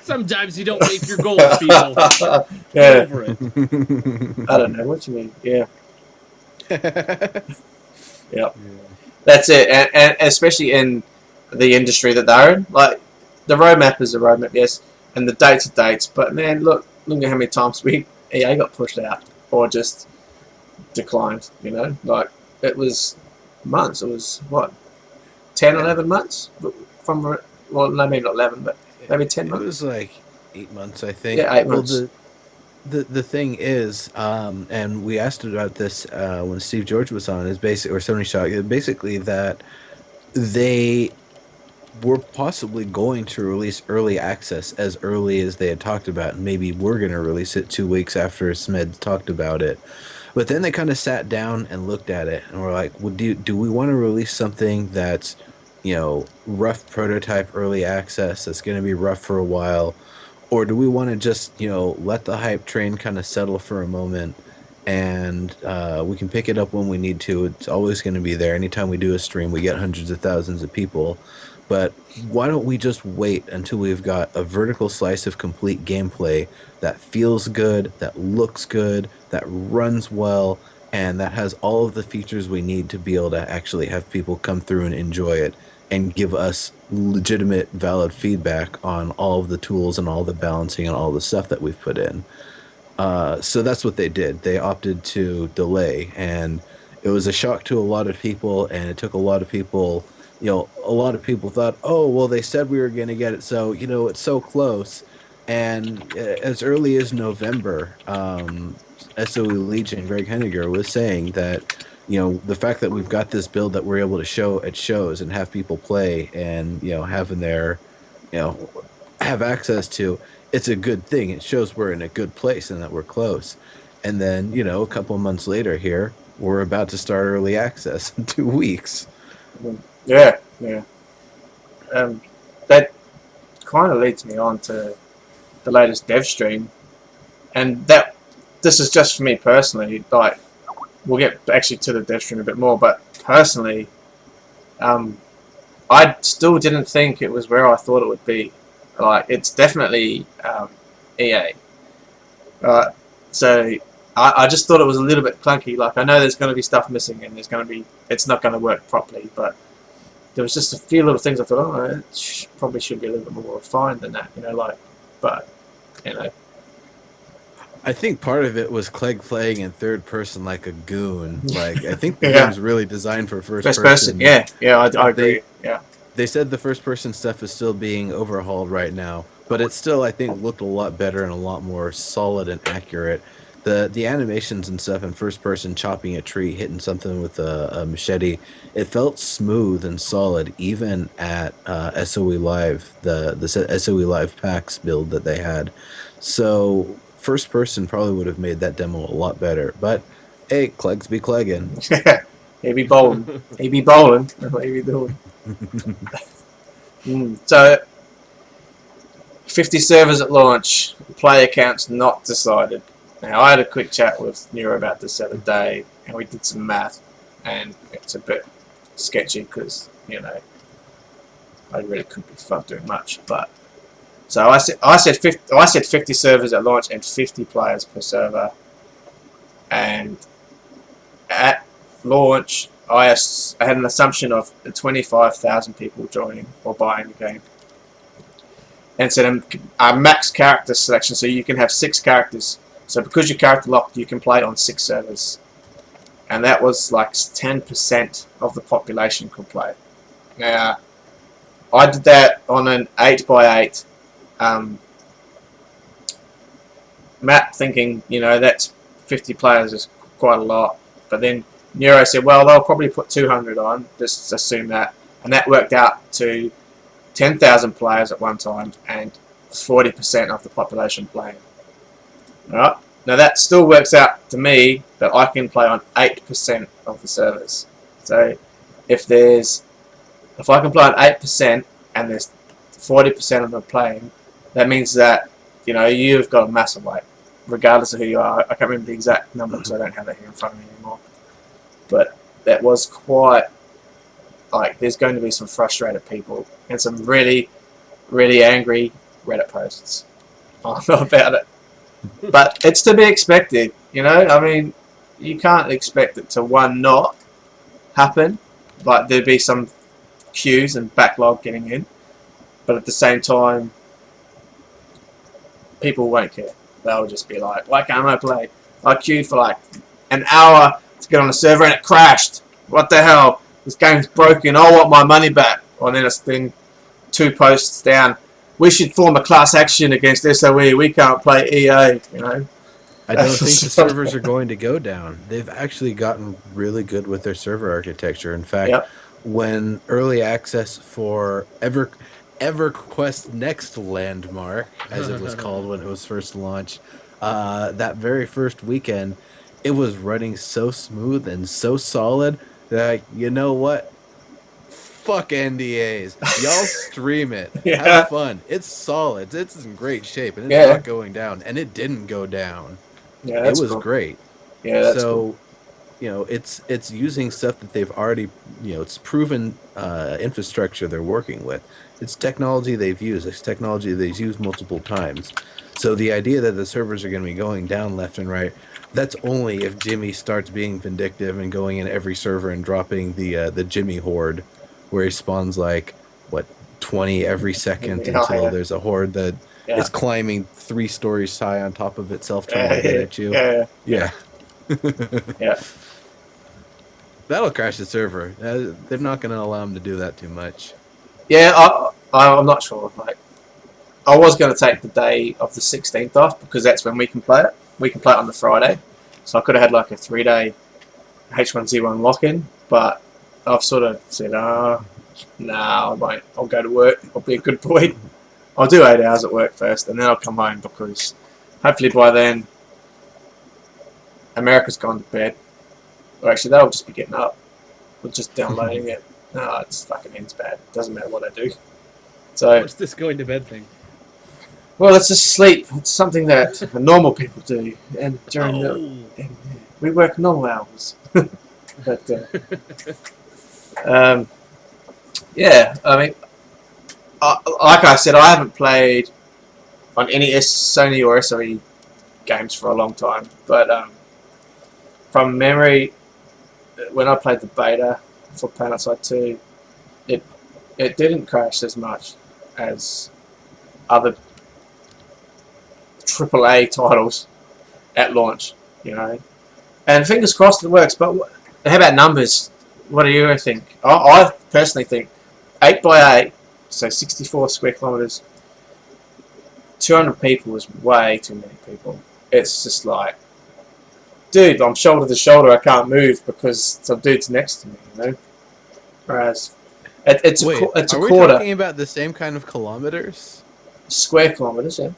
Sometimes you don't make your goals, people. Get Yeah, over it. I don't know what you mean. Yeah, yeah, Yeah. that's it. And especially in the industry that they're in, like the roadmap is a roadmap, yes, and the dates are dates. But man, look at how many times EA got pushed out or just declined. You know, like it was months. It was what 10, Yeah. 11 months from well, no, maybe not 11, but maybe 10 It was months. like 8 months, I think. Yeah, eight Well, months. the thing is, and we asked about this when Steve George was on, is basic or Sony Shock, basically that they were possibly going to release early access as early as they had talked about, and maybe we're going to release it 2 weeks after Smed talked about it. But then they kind of sat down and looked at it and were like, well, do we want to release something that's, rough prototype early access that's going to be rough for a while? Or do we want to just, let the hype train kind of settle for a moment and we can pick it up when we need to? It's always going to be there. Anytime we do a stream, we get hundreds of thousands of people. But why don't we just wait until we've got a vertical slice of complete gameplay that feels good, that looks good, that runs well, and that has all of the features we need to be able to actually have people come through and enjoy it and give us legitimate, valid feedback on all of the tools and all the balancing and all the stuff that we've put in. So that's what they did. They opted to delay, and it was a shock to a lot of people, and it took a lot of people. A lot of people thought, oh, well, they said we were going to get it, so, it's so close. And as early as November, SOE Legion, Greg Henniger, was saying that, the fact that we've got this build that we're able to show at shows and have people play and, having their, you know, have access to, it's a good thing. It shows we're in a good place and that we're close. And then, a couple months later here, we're about to start early access in 2 weeks. Yeah, yeah. Um, that kind of leads me on to the latest dev stream, and that this is just for me personally. Like, we'll get actually to the dev stream a bit more, but personally, um, I still didn't think it was where I thought it would be. Like, it's definitely EA. So I just thought it was a little bit clunky. Like, I know there's going to be stuff missing, and it's not going to work properly, but there was just a few little things I thought, oh, it probably should be a little bit more refined than that, but, you know. I think part of it was Clegg playing in third person like a goon. Like, I think the Yeah, game's really designed for first first person, person. yeah, I They agree, yeah. they said the first person stuff is still being overhauled right now, but it still, I think, looked a lot better and a lot more solid and accurate. The animations and stuff in first person, chopping a tree, hitting something with a machete, it felt smooth and solid even at SOE Live, the SOE Live PAX build that they had. So first person probably would have made that demo a lot better. But hey, Cleggs be Clegging. He be bowling, he be bowling, that's what he be doing. So, 50 servers at launch, player counts not decided. Now, I had a quick chat with Neuro about this the other day, and we did some math, and it's a bit sketchy because, I really couldn't be fucked doing much. But so I said 50 servers at launch and 50 players per server, and at launch I had an assumption of 25,000 people joining or buying the game, and said a max character selection, so you can have 6 characters. So because you're character locked, you can play on 6 servers, and that was like 10% of the population could play. Now, I did that on an 8x8 map, thinking, that's 50 players is quite a lot. But then Neuro said, well, they'll probably put 200 on, just assume that. And that worked out to 10,000 players at one time and 40% of the population playing. Alright, now that still works out to me that I can play on 8% of the servers. So if I can play on 8% and there's 40% of them playing, that means that you've got a massive weight, regardless of who you are. I can't remember the exact number because I don't have that here in front of me anymore. But that was quite like there's going to be some frustrated people and some really, really angry Reddit posts about it. But it's to be expected, you know. I mean, you can't expect it to not happen. Like there'd be some queues and backlog getting in, but at the same time, people won't care. They'll just be like, "Why can't I play? I queued for like an hour to get on the server and it crashed. What the hell? This game's broken. I want my money back." Or then it's been 2 posts down. We should form a class action against SOE. We can't play EA. You know. I don't think the servers are going to go down. They've actually gotten really good with their server architecture. In fact, Yep. when early access for EverQuest Next Landmark, as it was called when it was first launched, that very first weekend, it was running so smooth and so solid that, you know what? Fuck NDAs. Y'all stream it. Yeah. Have fun. It's solid. It's in great shape, and it's Yeah. not going down. And it didn't go down. Yeah, that's It was cool. great. Yeah, that's so, cool. you know, it's using stuff that they've already, you know, it's proven infrastructure they're working with. It's technology they've used. It's technology they've used multiple times. So the idea that the servers are going to be going down left and right, that's only if Jimmy starts being vindictive and going in every server and dropping the Jimmy horde, where he spawns like, what, 20 every second until there's a horde that is climbing 3 stories high on top of itself trying to get at you. Yeah. Yeah. That'll crash the server. They're not going to allow them to do that too much. Yeah, I'm not sure. Like, I was going to take the day of the 16th off because that's when we can play it. We can play it on the Friday, so I could have had like a 3-day H1Z1 lock-in. But I've sort of said, nah, I won't. I'll go to work. I'll be a good boy. I'll do 8 hours at work first, and then I'll come home because hopefully by then America's gone to bed. Or actually, they'll just be getting up. We're just downloading it. No, it's fucking ends bad. Doesn't matter what I do. So, What's this going to bed thing? well, it's just sleep. It's something that normal people do, and during we work normal hours. But yeah, I mean, like I said, I haven't played on any Sony or SOE games for a long time. But from memory, when I played the beta for PlanetSide 2, it didn't crash as much as other AAA titles at launch, you know. And fingers crossed it works. But how about numbers? What do you think? I personally think 8x8, so 64 square kilometers, 200 people is way too many people. It's just like, dude, I'm shoulder to shoulder. I can't move because some dude's next to me, you know. Whereas it's a are we quarter talking about the same kind of kilometers? square kilometers. Yeah.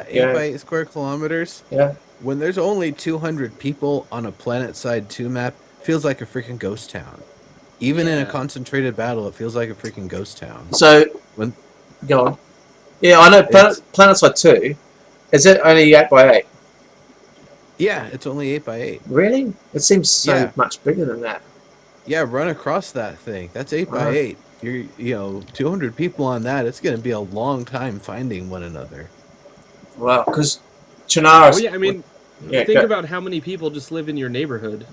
Yeah, 8 square kilometers. Yeah. When there's only 200 people on a PlanetSide 2 map, feels like a freaking ghost town. Even in a concentrated battle, it feels like a freaking ghost town. So, go on. Yeah, I know. PlanetSide 2, is it only 8x8? Yeah, it's only 8x8. Really? It seems so much bigger than that. Yeah, run across that thing. That's 8x8. You know, 200 people on that. It's going to be a long time finding one another. Wow, because Chernarus... Oh, yeah, I mean, think about how many people just live in your neighborhood.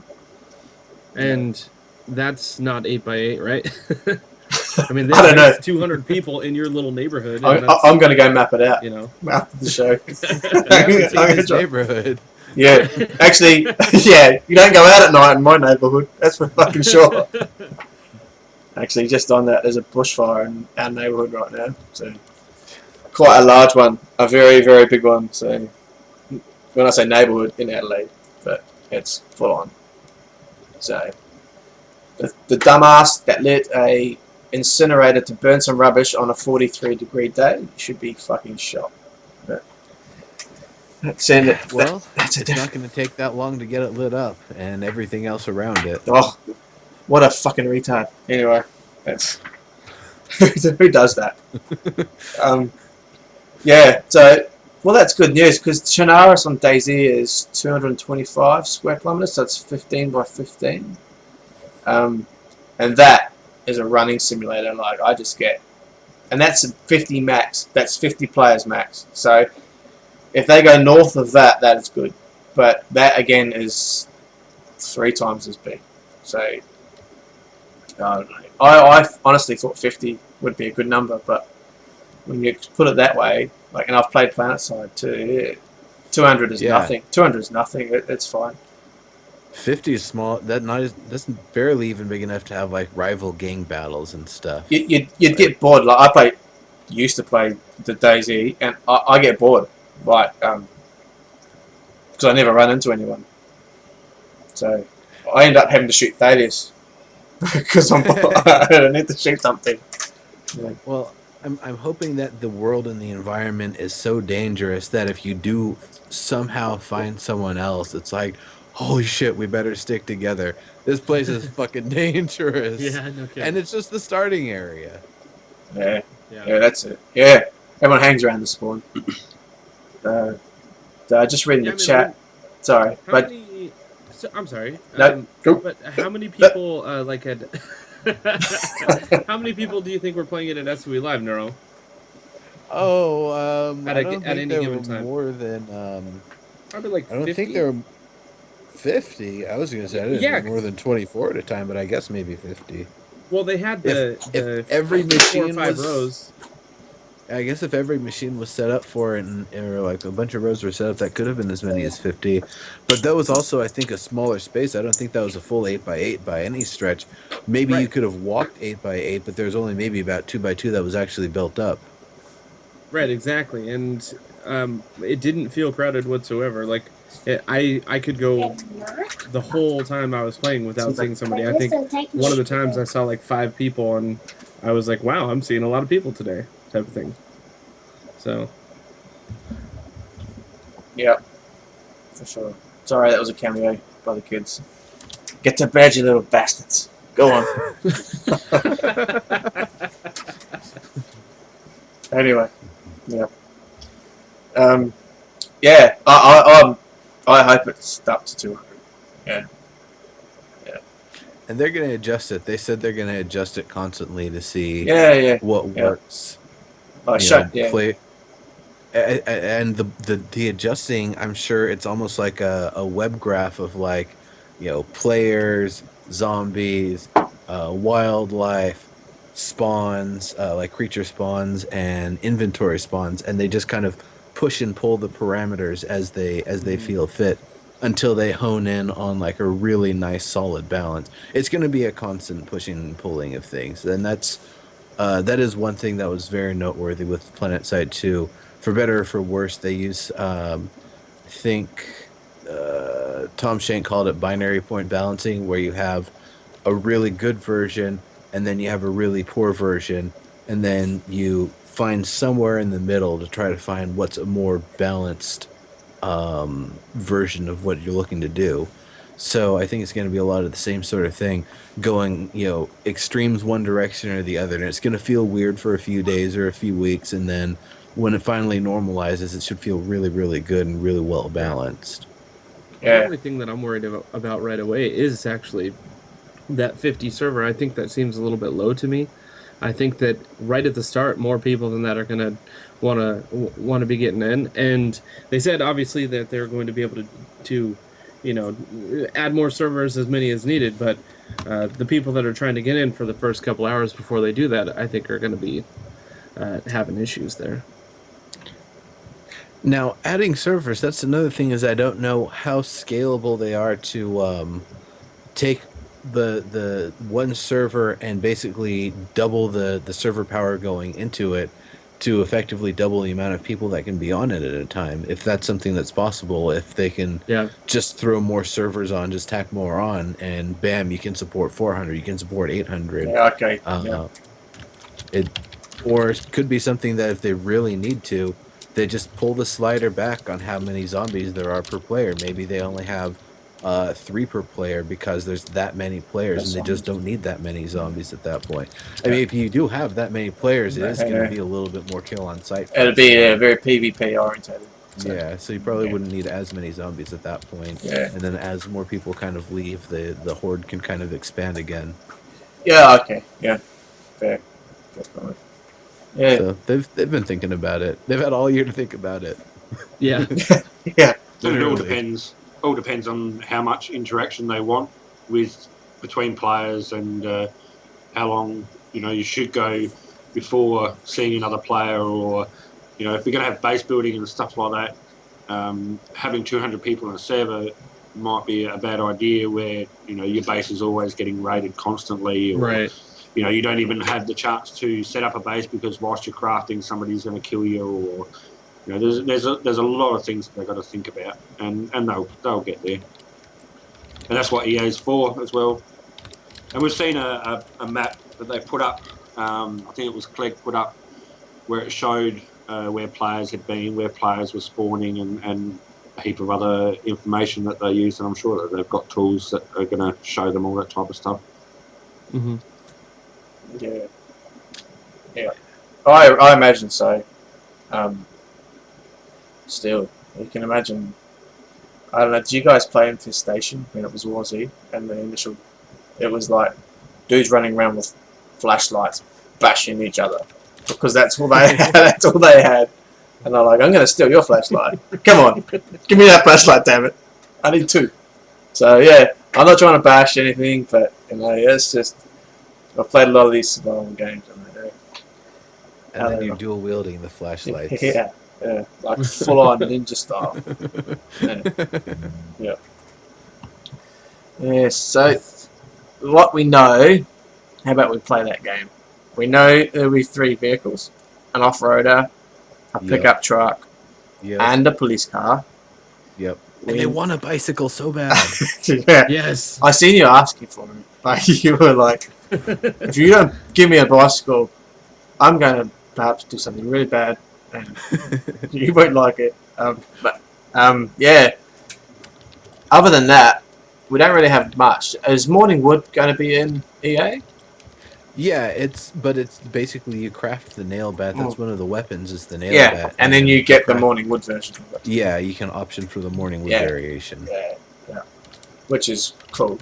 And that's not 8x8, right? I mean, there's 200 people in your little neighborhood. I'm going to go map it out, you know, after the show. This neighborhood. Yeah, actually, yeah, you don't go out at night in my neighbourhood. That's for fucking sure. Actually, just on that, there's a bushfire in our neighbourhood right now. So, quite a large one, a very, very big one. So, when I say neighbourhood, in Adelaide, but it's full on. So, the dumbass that lit a incinerator to burn some rubbish on a 43-degree day should be fucking shot. But it's not going to take that long to get it lit up and everything else around it. Oh, what a fucking retard. Anyway, that's who does that? Yeah, so well, that's good news because Chernarus on DayZ is 225 square kilometers, so it's 15 by 15. and that is a running simulator. Like I just get, and that's 50 max. That's 50 players max. So if they go north of that, that is good. But that again is 3 times as big. So I don't know. I honestly thought 50 would be a good number, but when you put it that way, like, and I've played PlanetSide too. 200 is nothing. 200 is nothing. It's fine. 50 is small. That's barely even big enough to have like rival gang battles and stuff. You'd get bored. Like used to play the DayZ, and I get bored, like because I never run into anyone. So I end up having to shoot Thaddeus because I need to shoot something. Yeah. Well, I'm hoping that the world and the environment is so dangerous that if you do somehow find someone else, it's like, holy shit, we better stick together. This place is fucking dangerous. Yeah, no kidding. And it's just the starting area. Yeah, that's it. Yeah, everyone hangs around the spawn. I just read in the chat. Sorry, but I'm sorry. No, but how many people like had? How many people do you think were playing it at SOE Live, Neuro? Oh, at any given time, more than probably like 50? I don't think there were 50. I was gonna say I didn't know more than 24 at a time, but I guess maybe 50. Well, they had if every machine 4 or 5 rows. I guess if every machine was set up for it, or like a bunch of rows were set up, that could have been as many as 50. But that was also, I think, a smaller space. I don't think that was a full 8x8 by any stretch. Maybe you could have walked 8x8, but there was only maybe about 2x2 that was actually built up. Right, exactly, and it didn't feel crowded whatsoever. Like I could go the whole time I was playing without seeing somebody. I think one of the times I saw like 5 people, and I was like, "Wow, I'm seeing a lot of people today." Type of thing. So. Yeah, for sure. Sorry, that was a cameo by the kids. Get to bed, you little bastards. Go on. Anyway, yeah. Yeah, I hope it's up to 200. Yeah. Yeah. And they're going to adjust it. They said they're going to adjust it constantly to see what works. Play. And the adjusting, I'm sure it's almost like a web graph of like, players, zombies, wildlife, spawns, like creature spawns and inventory spawns, and they just kind of push and pull the parameters as they feel fit until they hone in on like a really nice solid balance. It's going to be a constant pushing and pulling of things, and that is one thing that was very noteworthy with PlanetSide 2. For better or for worse, they use, I think Tom Shank called it binary point balancing, where you have a really good version and then you have a really poor version, and then you find somewhere in the middle to try to find what's a more balanced version of what you're looking to do. So I think it's going to be a lot of the same sort of thing, going, extremes one direction or the other. And it's going to feel weird for a few days or a few weeks, and then when it finally normalizes, it should feel really, really good and really well balanced. Yeah. The only thing that I'm worried about right away is actually that 50 server. I think that seems a little bit low to me. I think that right at the start, more people than that are going to want to be getting in. And they said, obviously, that they're going to be able to add more servers, as many as needed, but the people that are trying to get in for the first couple hours before they do that, I think are going to be having issues there. Now, adding servers, that's another thing, is I don't know how scalable they are to take the one server and basically double the server power going into it to effectively double the amount of people that can be on it at a time. If that's something that's possible, if they can just throw more servers on, just tack more on, and bam, you can support 400, you can support 800. Yeah, okay. Or it could be something that if they really need to, they just pull the slider back on how many zombies there are per player. Maybe they only have 3 per player because there's that many players, and they just don't need that many zombies at that point. I mean, if you do have that many players, it is going to be a little bit more kill on sight. It'll be very PvP oriented. So you probably wouldn't need as many zombies at that point. And then as more people kind of leave, the horde can kind of expand again. Yeah, okay. Yeah. Fair. Definitely. Yeah. So they've been thinking about it. They've had all year to think about it. Yeah. Yeah. And it all Literally. depends. All depends on how much interaction they want with between players and how long you should go before seeing another player, or if you're going to have base building and stuff like that, having 200 people on a server might be a bad idea where your base is always getting raided constantly, or Right. you don't even have the chance to set up a base because whilst you're crafting somebody's going to kill you, or there's a lot of things that they've got to think about, and they'll get there, and that's what EA's for as well. And we've seen a map that they put up. I think it was Clegg put up where it showed where players had been, where players were spawning, and a heap of other information that they use. And I'm sure that they've got tools that are going to show them all that type of stuff. Hmm. Yeah. Yeah. I imagine so. Still, you can imagine. I don't know. Did you guys play Infestation when it was War Z and the initial? It was like dudes running around with flashlights, bashing each other because that's all they had. That's all they had. And I'm like, I'm gonna steal your flashlight. Come on, give me that flashlight, damn it! I need two. So yeah, I'm not trying to bash anything, but it's just I've played a lot of these survival games, and And then you're dual wielding the flashlights. yeah, like full on ninja style. Yeah. Yeah. So what we know, how about we play that game? We know there'll be 3 vehicles: an off-roader, a pickup truck, and a police car. Yep. And they want a bicycle so bad. Yeah. Yes. I seen you asking for them. Like you were like, if you don't give me a bicycle, I'm going to perhaps do something really bad, and you won't like it. Yeah. Other than that, we don't really have much. Is Morning Wood going to be in EA? Yeah, it's basically you craft the nail bat. That's one of the weapons is the nail Yeah, bat. and then you get the Morning Wood version of it. Yeah, you can option for the morning wood variation. Yeah. Which is cool.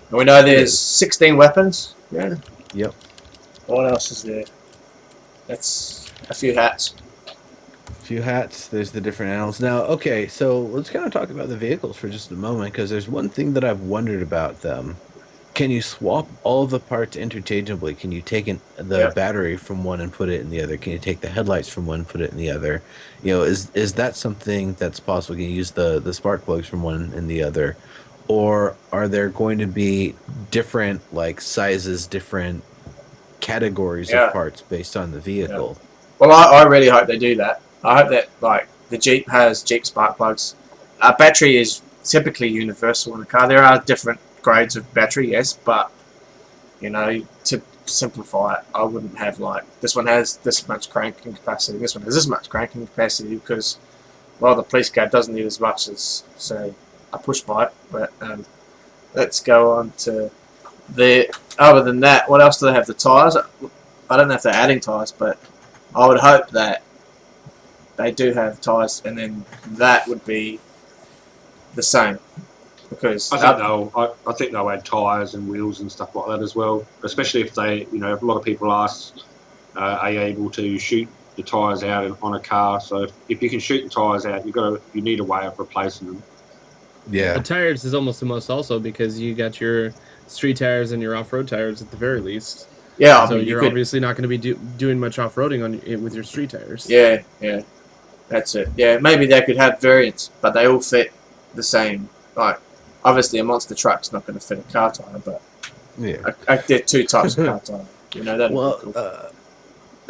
And we know there's 16 weapons. Yeah. Yep. What else is there? That's a few hats. Few hats. There's the different animals. Now, okay, so let's kind of talk about the vehicles for just a moment, because there's one thing that I've wondered about them. Can you swap all of the parts interchangeably? Can you take the battery from one and put it in the other? Can you take the headlights from one and put it in the other? Is that something that's possible? Can you use the spark plugs from one and the other? Or are there going to be different sizes, different categories of parts based on the vehicle? Yeah. Well, I really hope they do that. I hope that the Jeep has Jeep spark plugs. A battery is typically universal in a car. There are different grades of battery, yes, but to simplify it, I wouldn't have this one has this much cranking capacity, this one has this much cranking capacity, because the police car doesn't need as much as say a push bike. But let's go on to other than that, what else do they have? The tyres. I don't know if they're adding tyres, but I would hope that they do have tyres, and then that would be the same. Because I think they'll add tyres and wheels and stuff like that as well. Especially if they, if a lot of people ask, are you able to shoot the tyres out on a car? So if you can shoot the tyres out, you need a way of replacing them. Yeah. The tires is almost the most also, because you got your street tires and your off-road tires at the very least. Yeah, so you're obviously not going to be doing much off-roading with your street tires. Yeah, that's it. Yeah, maybe they could have variants, but they all fit the same. Obviously, a monster truck's not going to fit a car tire, but there are 2 types of car tire. That'd be cool.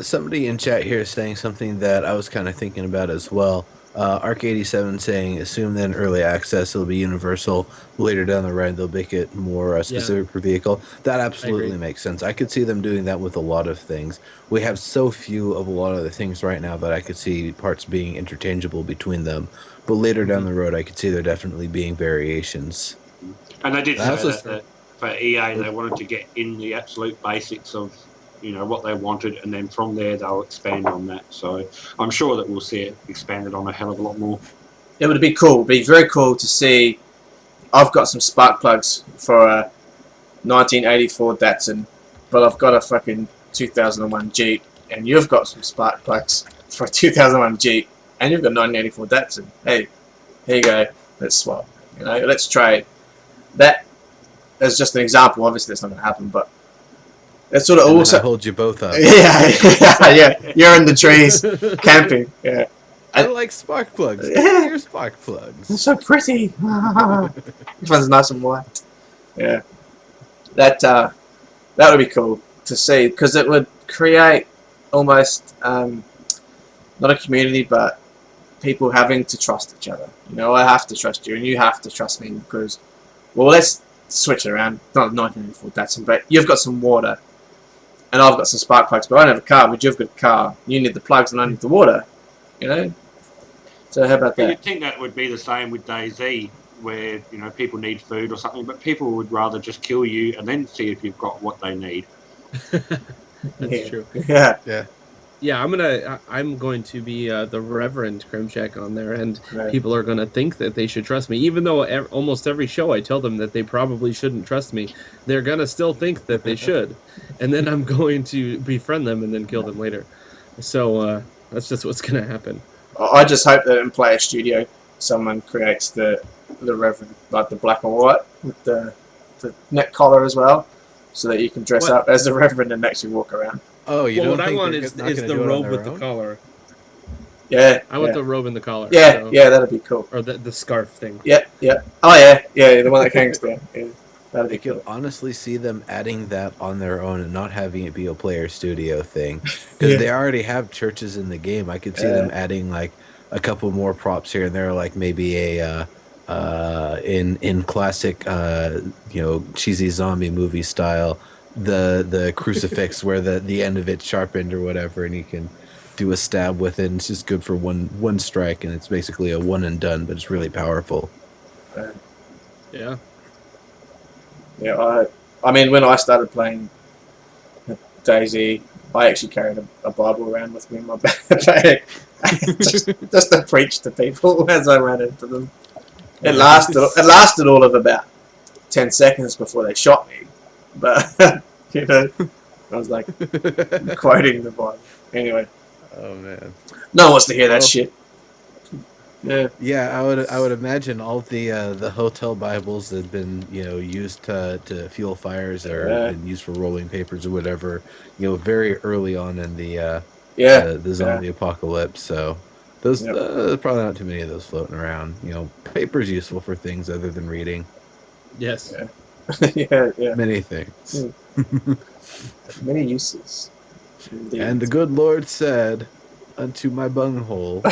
Somebody in chat here is saying something that I was kind of thinking about as well. Arc87 saying, assume that in early access it'll be universal. Later down the road, they'll make it more specific per vehicle. That absolutely makes sense. I could see them doing that with a lot of things. We have so few of a lot of the things right now that I could see parts being interchangeable between them. But later down the road, I could see there definitely being variations. And they did say that for EA, they wanted to get in the absolute basics of what they wanted, and then from there they'll expand on that. So I'm sure that we'll see it expanded on a hell of a lot more. It would be cool. It'd be very cool to see. I've got some spark plugs for a 1984 Datsun, but I've got a fucking 2001 Jeep, and you've got some spark plugs for a 2001 Jeep, and you've got 1984 Datsun. Hey, here you go. Let's swap. You know, let's trade. That is just an example. Obviously, that's not going to happen, but it's sort of And also. then I hold you both up. Yeah. You're in the trees camping. Yeah. I like spark plugs. Give Yeah. me your spark plugs. They're so pretty. This one's nice and white. Yeah. That would be cool to see, because it would create almost not a community, but people having to trust each other. You know, I have to trust you, and you have to trust me, because, well, let's switch it around. Not 1984 Datsun, but you've got some water, and I've got some spark plugs, but I don't have a car, but you've got a car. You need the plugs, and I need the water. You know. So how about that? You'd think that would be the same with DayZ, where people need food or something, but people would rather just kill you and then see if you've got what they need. That's true. Yeah. Yeah, I'm going to be the Reverend Kremchek on there, and Right. people are going to think that they should trust me, even though almost every show I tell them that they probably shouldn't trust me. They're going to still think that they should, and then I'm going to befriend them and then kill them later. So that's just what's going to happen. I just hope that in Player Studio, someone creates the Reverend, like the black and white with the neck collar as well, so that you can dress What? up as the Reverend and actually walk around. Oh, you Well, don't what I think want they're is not gonna the do it on robe their with the own? collar. Yeah. I want the robe and the collar. Yeah, so- yeah, that'd be cool. Or the scarf thing. Yeah. Oh yeah, the one that hangs there. Yeah, that'd I be could cool. honestly see them adding that on their own and not having it be a Player Studio thing, because Yeah. they already have churches in the game. I could see Yeah. them adding like a couple more props here and there, like maybe a in classic cheesy zombie movie style, the crucifix where the end of it's sharpened or whatever, and you can do a stab with it. And it's just good for one strike, and it's basically a one and done, but it's really powerful. Yeah. Yeah, I mean, when I started playing DayZ, I actually carried a Bible around with me in my bag, just to preach to people as I ran into them. It lasted all of about 10 seconds before they shot me, but I was like quoting the Bible. Anyway, Oh man. no one wants to hear that Well, shit. Yeah, Yeah, I would imagine all the hotel Bibles that have been used to fuel fires or Yeah. been used for rolling papers or whatever, very early on in the yeah, zombie apocalypse. So those Yep. probably not too many of those floating around. Paper's useful for things other than reading. Yes. yeah. Many things. Many uses. Indeed. And the good Lord said, "Unto my bunghole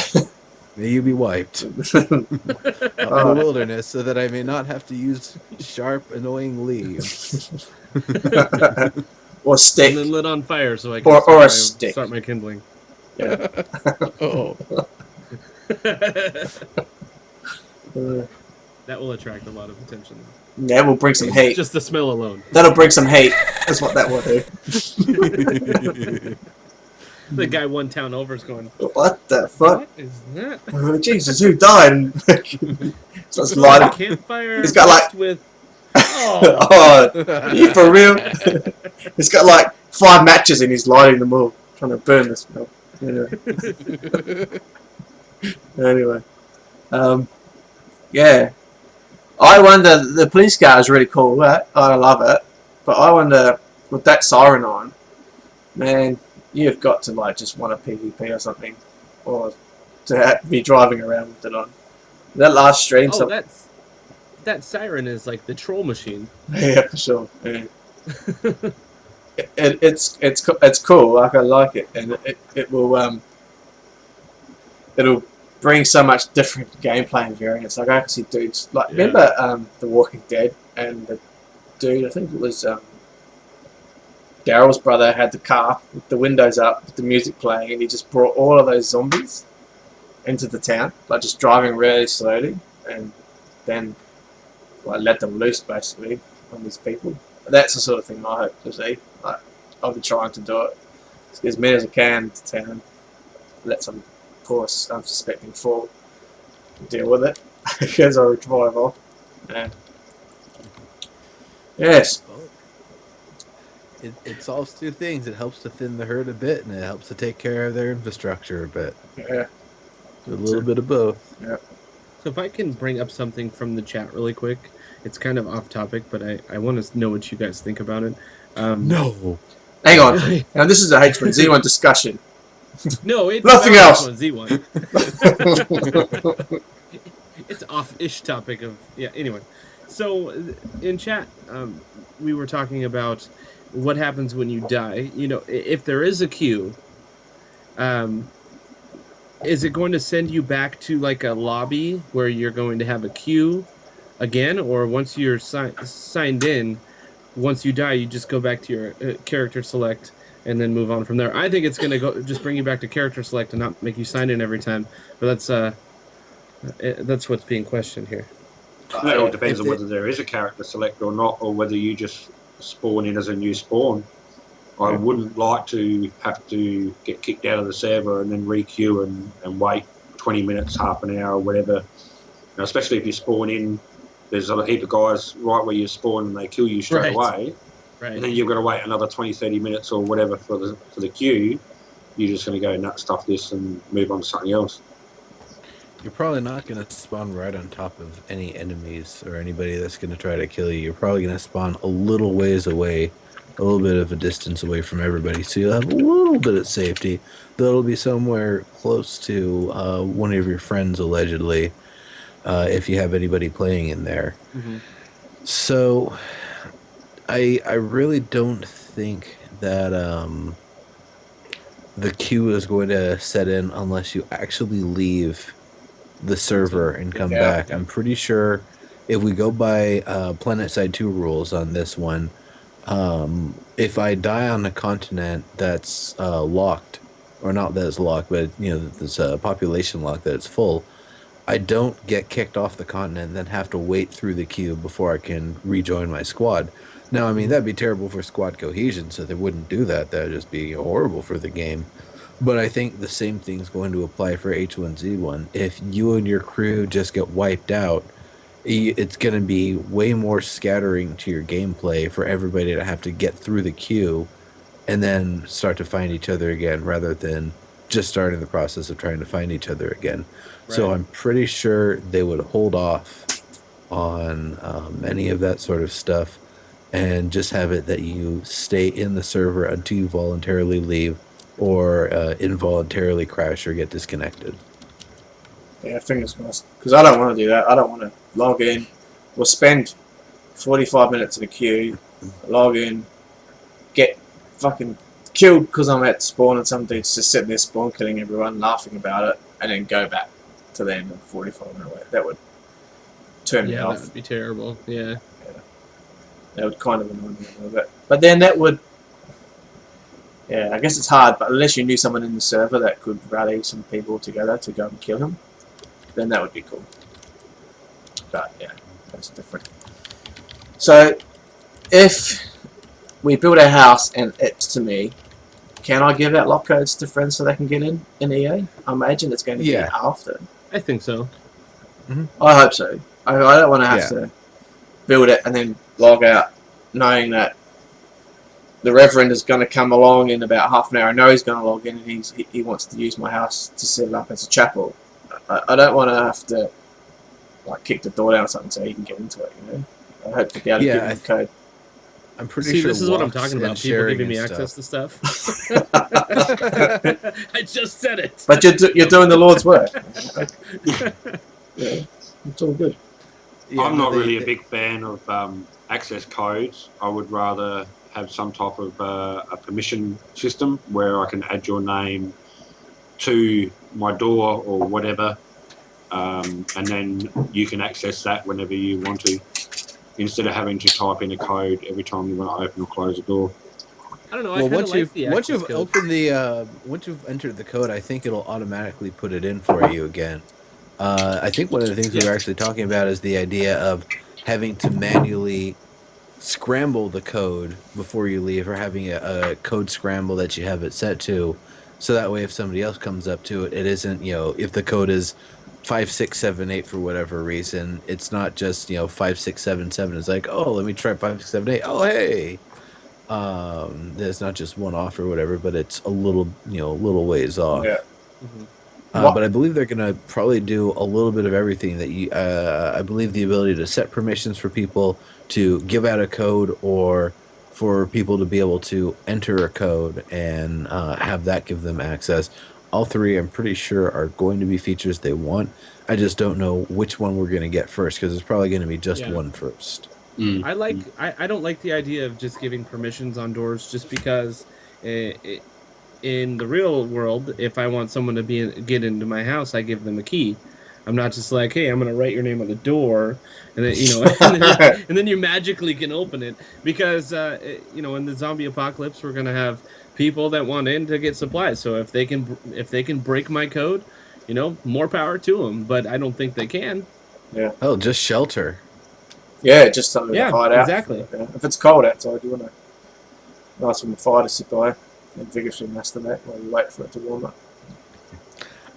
may you be wiped out in the wilderness, so that I may not have to use sharp, annoying leaves." Or stick. And then lit on fire so I can Or a stick. start my kindling. Yeah. Oh, That will attract a lot of attention. Yeah, we'll bring some hate. Just the smell alone. That'll bring some hate. That's what that will do. The guy one town over is going, What the fuck? what is that? Oh, Jesus, who died? So it's A lighting. campfire He's got, like- mixed with... Oh, Oh, are you for real? He's got like 5 matches and he's lighting them all, trying to burn the smell. Anyway, yeah. I wonder. The police car is really cool. That I love it, but I wonder with that siren on, man, you've got to like just want a PvP or something, or to be driving around with it on. That last stream, oh, that siren is like the troll machine. yeah, for sure. Yeah. It's cool. Like I like it, and it will it'll bring so much different gameplay and variance. Like I can see dudes like remember The Walking Dead, and the dude, I think it was Daryl's brother, had the car with the windows up with the music playing, and he just brought all of those zombies into the town, like just driving really slowly, and then like let them loose basically on these people. That's the sort of thing I hope to see. Like I'll be trying to do it as many as I can to town, let some poor unsuspecting fall, deal with it as I drive off. Yeah. Yes. it solves two things. It helps to thin the herd a bit, and it helps to take care of their infrastructure a bit. Yeah. A little bit of both. Yeah. So if I can bring up something from the chat really quick, it's kind of off topic, but I want to know what you guys think about it. No. Hang on. Now this is a H1Z1 discussion. No, it's Nothing about else. H1Z1. It's off-ish topic of Anyway, so in chat, we were talking about what happens when you die. You know, if there is a queue, is it going to send you back to like a lobby where you're going to have a queue again, or once you're signed in, once you die, you just go back to your character select and then move on from there? I think it's going to just bring you back to character select and not make you sign in every time. But that's what's being questioned here. It all depends on whether there is a character select or not, or whether you just spawn in as a new spawn. I wouldn't like to have to get kicked out of the server and then re-queue and wait 20 minutes, half an hour, or whatever. Now, especially if you spawn in, there's a heap of guys right where you spawn and they kill you straight away. Right. And then you've got to wait another 20, 30 minutes or whatever for the queue. You're just going to go nuts, stuff this, and move on to something else. You're probably not going to spawn right on top of any enemies or anybody that's going to try to kill you. You're probably going to spawn a little ways away, a little bit of a distance away from everybody, so you'll have a little bit of safety. That'll be somewhere close to one of your friends, allegedly, if you have anybody playing in there. Mm-hmm. So, I really don't think that the queue is going to set in unless you actually leave the server and come back. I'm pretty sure if we go by PlanetSide 2 rules on this one, if I die on a continent that's locked, or not that it's locked, but there's a population lock that it's full, I don't get kicked off the continent and then have to wait through the queue before I can rejoin my squad. Now, I mean, that'd be terrible for squad cohesion, so they wouldn't do that. That'd just be horrible for the game. But I think the same thing's going to apply for H1Z1. If you and your crew just get wiped out, it's going to be way more scattering to your gameplay for everybody to have to get through the queue and then start to find each other again, rather than just starting the process of trying to find each other again. Right. So I'm pretty sure they would hold off on any of that sort of stuff and just have it that you stay in the server until you voluntarily leave or involuntarily crash or get disconnected. Yeah, fingers crossed. Because I don't want to do that. I don't want to log in or spend 45 minutes in a queue, log in, get fucking killed because I'm at spawn and some dude's just sitting there spawn killing everyone, laughing about it, and then go back to the end of 45 minutes away. That would turn me off. Yeah, that would be terrible. Yeah. That would kind of annoy me a little bit. But then that would... Yeah, I guess it's hard, but unless you knew someone in the server that could rally some people together to go and kill him, then that would be cool. But yeah, that's different. So, if we build a house and it's to me, can I give out lock codes to friends so they can get in EA? I imagine it's going to be after. I think so. Mm-hmm. I hope so. I don't want to have to build it and then log out knowing that the Reverend is going to come along in about half an hour. I know he's going to log in and he wants to use my house to set it up as a chapel. I don't want to have to like kick the door down or something so he can get into it, you know? I hope to be able to give him the code. I'm pretty sure this is what I'm talking about. People giving me access to stuff. I just said it. But you're doing the Lord's work. Yeah, it's all good. Yeah, I'm not really a big fan of access codes. I would rather have some type of a permission system where I can add your name to my door or whatever, and then you can access that whenever you want to, instead of having to type in a code every time you want to open or close a door. I don't know. Well, once you've opened once you've entered the code, I think it'll automatically put it in for you again. I think one of the things we were actually talking about is the idea of having to manually scramble the code before you leave, or having a code scramble that you have it set to, so that way if somebody else comes up to it, it isn't, if the code is 5678 for whatever reason, it's not just 5677. It's like, oh, let me try 5678. Oh, hey, There's not just one off or whatever, but it's a little, little ways off. Yeah. Mhm. But I believe they're gonna probably do a little bit of everything that you. I believe the ability to set permissions for people to give out a code, or for people to be able to enter a code and have that give them access. All three, I'm pretty sure, are going to be features they want. I just don't know which one we're gonna get first, because it's probably going to be just Yeah. one first. I don't like the idea of just giving permissions on doors, just because in the real world, if I want someone to get into my house, I give them a key. I'm not just like, hey, I'm gonna write your name on the door, and then and then you magically can open it. Because in the zombie apocalypse, we're gonna have people that want in to get supplies. So if they can break my code, more power to them. But I don't think they can. Yeah. Oh, just shelter. Yeah, just something to Yeah, hide out. exactly. Yeah. If it's cold outside, you want a nice one fire to sit by and vigorously masturbate while you wait for it to warm up.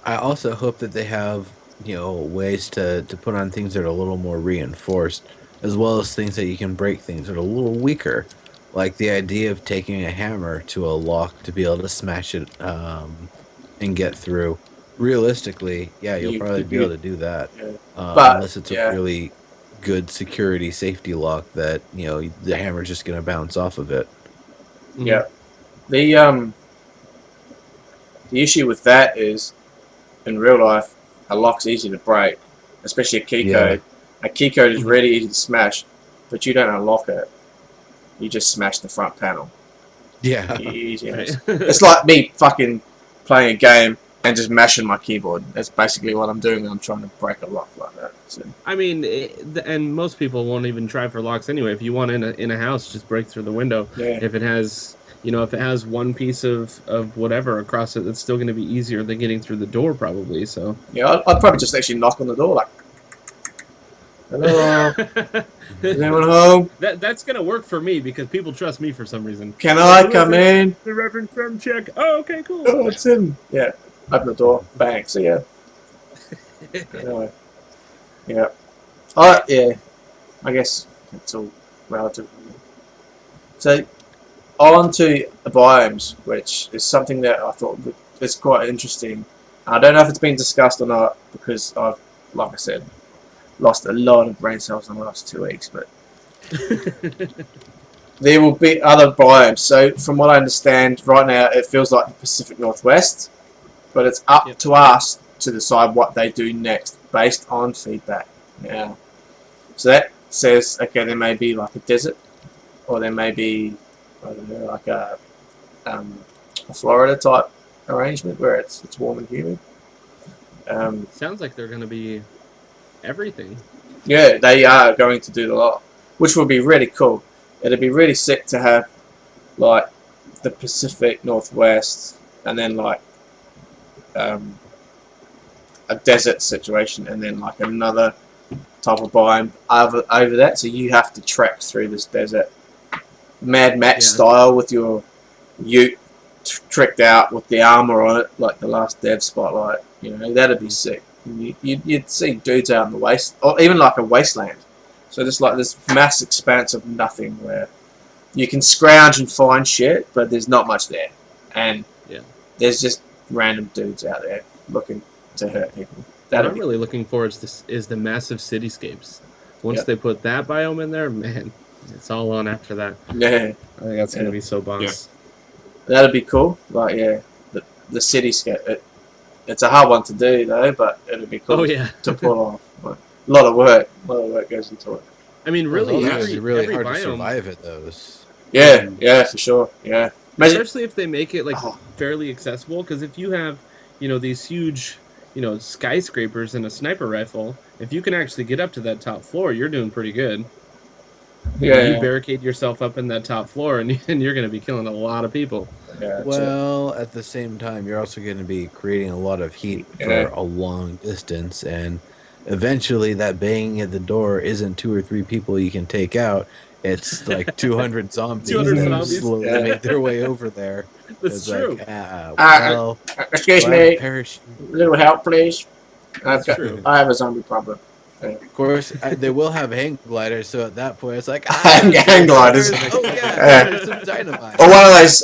I also hope that they have, ways to put on things that are a little more reinforced, as well as things that you can break things that are a little weaker. Like the idea of taking a hammer to a lock to be able to smash it and get through. Realistically, yeah, you'll probably be able to do that, Yeah. But unless it's a yeah, really good security safety lock that, the hammer's just going to bounce off of it. yeah. The issue with that is, in real life, a lock's easy to break, especially a key Yeah. code. A key code is really easy to smash, but you don't unlock it. You just smash the front panel. Yeah. Easy as. Right. It's like me fucking playing a game and just mashing my keyboard. That's basically what I'm doing when I'm trying to break a lock like that. So, I mean, and most people won't even try for locks anyway. If you want in a house, just break through the window. yeah. If it has, if it has one piece of whatever across it, it's still going to be easier than getting through the door, probably. So. Yeah, I'd probably just actually knock on the door like, hello, is anyone home? That's going to work for me because people trust me for some reason. Can I come in? The Reverend Kremchek. Oh, okay, cool. Oh, it's him. Yeah. Open the door. Bang. See ya. Anyway. Yeah. Yeah. I guess it's all relative. So, on to the biomes, which is something that I thought is quite interesting. I don't know if it's been discussed or not because I've, like I said, lost a lot of brain cells in the last 2 weeks, but there will be other biomes. So, from what I understand, right now it feels like the Pacific Northwest, but it's up to us to decide what they do next based on feedback. Yeah. So that says, okay, there may be like a desert, or there may be, I don't know, like a Florida type arrangement where it's warm and humid. Sounds like they're going to be everything. Yeah, they are going to do a lot, which will be really cool. It'd be really sick to have like the Pacific Northwest and then like a desert situation and then like another type of biome over that. So you have to trek through this desert, Mad Max style, with your ute tricked out with the armor on it, like the Last Dev Spotlight. That'd be sick. You'd see dudes out in the waste, or even like a wasteland. So just like this mass expanse of nothing where you can scrounge and find shit, but there's not much there, and there's just random dudes out there looking to hurt people. What I'm really looking forward to is the massive cityscapes. Once they put that biome in there, man, it's all on after that. Yeah, I think that's gonna be so boss. Yeah. That'd be cool. Like the cityscape. It's a hard one to do though, but it'd be cool to pull off. Like, a lot of work goes into it. I mean, really, it's really every hard biome, to survive at those. Yeah, for sure. Yeah, especially if they make it like fairly accessible. Because if you have, these huge, skyscrapers and a sniper rifle, if you can actually get up to that top floor, you're doing pretty good. You barricade yourself up in that top floor, and you're going to be killing a lot of people. Yeah, well, at the same time, you're also going to be creating a lot of heat for a long distance, and eventually that banging at the door isn't 2 or 3 people you can take out. It's like 200 zombies that slowly make their way over there. That's true. Excuse me, little help, please. I have a zombie problem. Of course, they will have hang gliders, so at that point, it's like, Hang gliders. Oh yeah, Yeah. there's some dynamite. Or one of those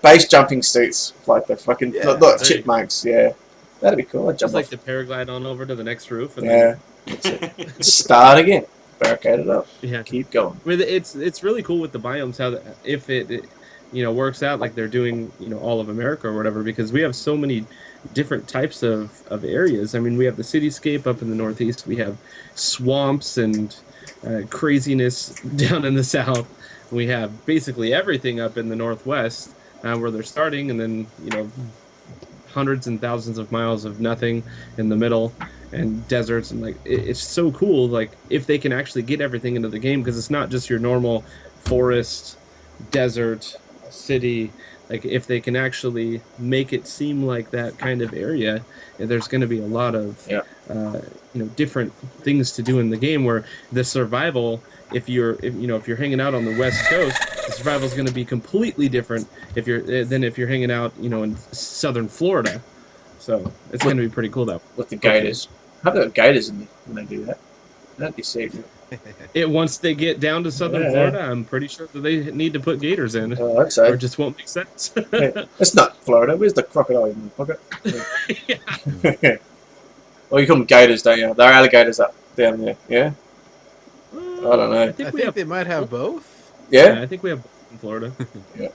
base jumping suits, like the fucking Yeah, not there you go. chipmunks. Yeah, that'd be cool. I'd jump Just like off. the paraglide on over to the next roof, and Yeah, that's it. Start again. Barricade it up. then yeah. Keep going. I mean, it's really cool with the biomes how if it works out like they're doing all of America or whatever, because we have so many different types of areas. I mean, we have the cityscape up in the northeast, we have swamps and craziness down in the south. We have basically everything up in the northwest where they're starting, and then hundreds and thousands of miles of nothing in the middle and deserts, and like it's so cool like if they can actually get everything into the game, because it's not just your normal forest, desert, city. Like if they can actually make it seem like that kind of area, there's going to be a lot of different things to do in the game, where the survival, if you're hanging out on the west coast, the survival is going to be completely different if you're hanging out in southern Florida. So it's going to be pretty cool though. With the gators. How about gators in there when they do that? That'd be sick. Once they get down to southern Florida, I'm pretty sure that they need to put gators in, I'd say. or it just won't make sense. Yeah. It's not Florida. Where's the crocodile in the pocket? Yeah. Well, you call them gators, don't you? They're alligators up down there. Yeah. I don't know. I think they might have both. Yeah. I think we have in Florida. Yeah.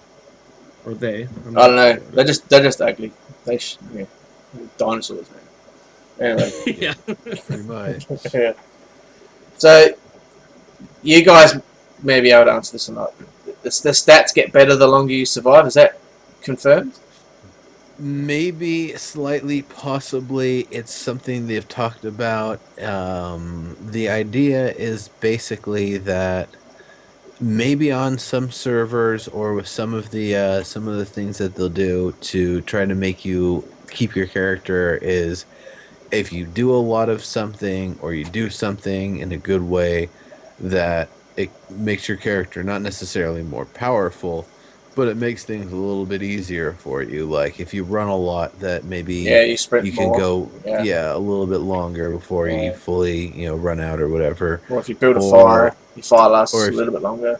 Or they. I don't know. They're just ugly. Dinosaurs, man. Anyway. Yeah. Pretty much. Yeah. So, you guys may be able to answer this or not. The stats get better the longer you survive. Is that confirmed? Maybe slightly, possibly. It's something they've talked about. The idea is basically that maybe on some servers or with some of the things that they'll do to try to make you keep your character is, if you do a lot of something or you do something in a good way, that it makes your character not necessarily more powerful, but it makes things a little bit easier for you. Like if you run a lot, that maybe you sprint you can more. go Yeah. a little bit longer before you fully run out or whatever. Or if you build a fire, your fire lasts a if- little bit longer.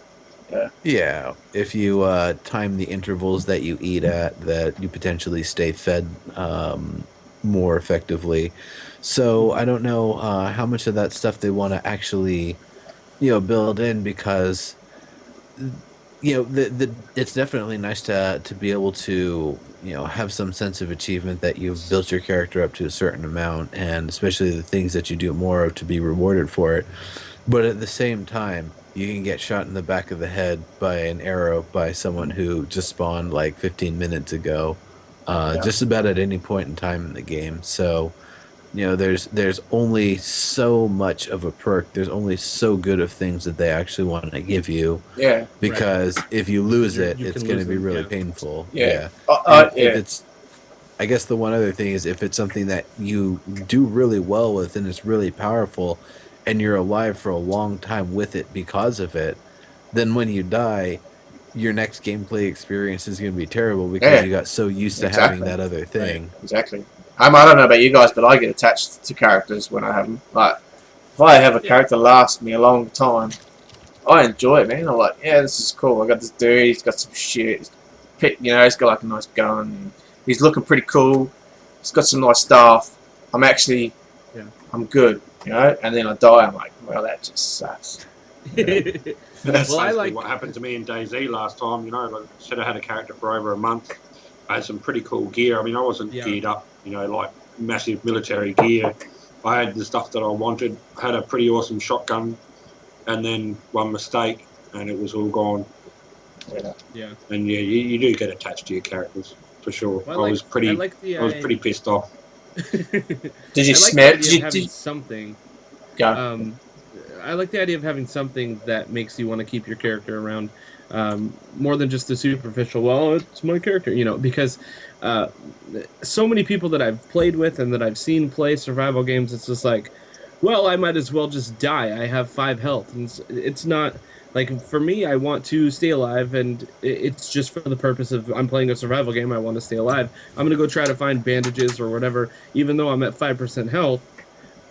Yeah, if you time the intervals that you eat at, that you potentially stay fed more effectively. So I don't know how much of that stuff they want to actually build in, because it's definitely nice to be able to have some sense of achievement that you've built your character up to a certain amount, and especially the things that you do more of to be rewarded for it. But at the same time, you can get shot in the back of the head by an arrow by someone who just spawned like 15 minutes ago, just about at any point in time in the game. So, there's only so much of a perk. There's only so good of things that they actually want to give you. Yeah. Because if you lose it, You it's can going lose to be them, really yeah. painful. Yeah. If it's, I guess the one other thing is, if it's something that you do really well with and it's really powerful, and you're alive for a long time with it because of it, then when you die, your next gameplay experience is going to be terrible because you got so used to having that other thing. Right. Exactly. I don't know about you guys, but I get attached to characters when I have them. Like, if I have a character last me a long time, I enjoy it, man. I'm like, yeah, this is cool. I got this dude. He's got some shit. He's got like a nice gun. He's looking pretty cool. He's got some nice stuff. I'm good, And then I die. I'm like, well, that just sucks. That's Well, I basically like- what happened to me in DayZ last time. Like I said, I had a character for over a month. I had some pretty cool gear. I mean, I wasn't geared up, like massive military gear. I had the stuff that I wanted. I had a pretty awesome shotgun, and then one mistake, and it was all gone. Yeah. And you do get attached to your characters for sure. Well, I was pretty pissed off. Did you I like smell? the idea of having something. Go. I like the idea of having something that makes you want to keep your character around, more than just the superficial. Well, it's my character, because so many people that I've played with and that I've seen play survival games, it's just like, well, I might as well just die. I have 5 health, and it's not. Like, for me, I want to stay alive, and it's just for the purpose of, I'm playing a survival game, I want to stay alive. I'm going to go try to find bandages or whatever. Even though I'm at 5% health,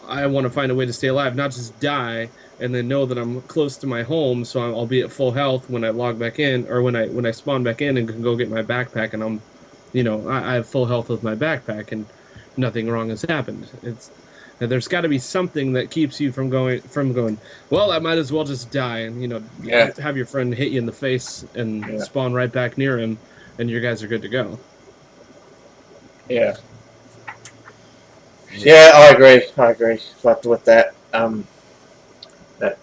I want to find a way to stay alive, not just die and then know that I'm close to my home, so I'll be at full health when I log back in, or when I spawn back in and can go get my backpack, and I have full health with my backpack and nothing wrong has happened. There's got to be something that keeps you from going. Well, I might as well just die, and Yeah. have your friend hit you in the face and Yeah. spawn right back near him, and you guys are good to go. Yeah. Yeah, I agree. But with that that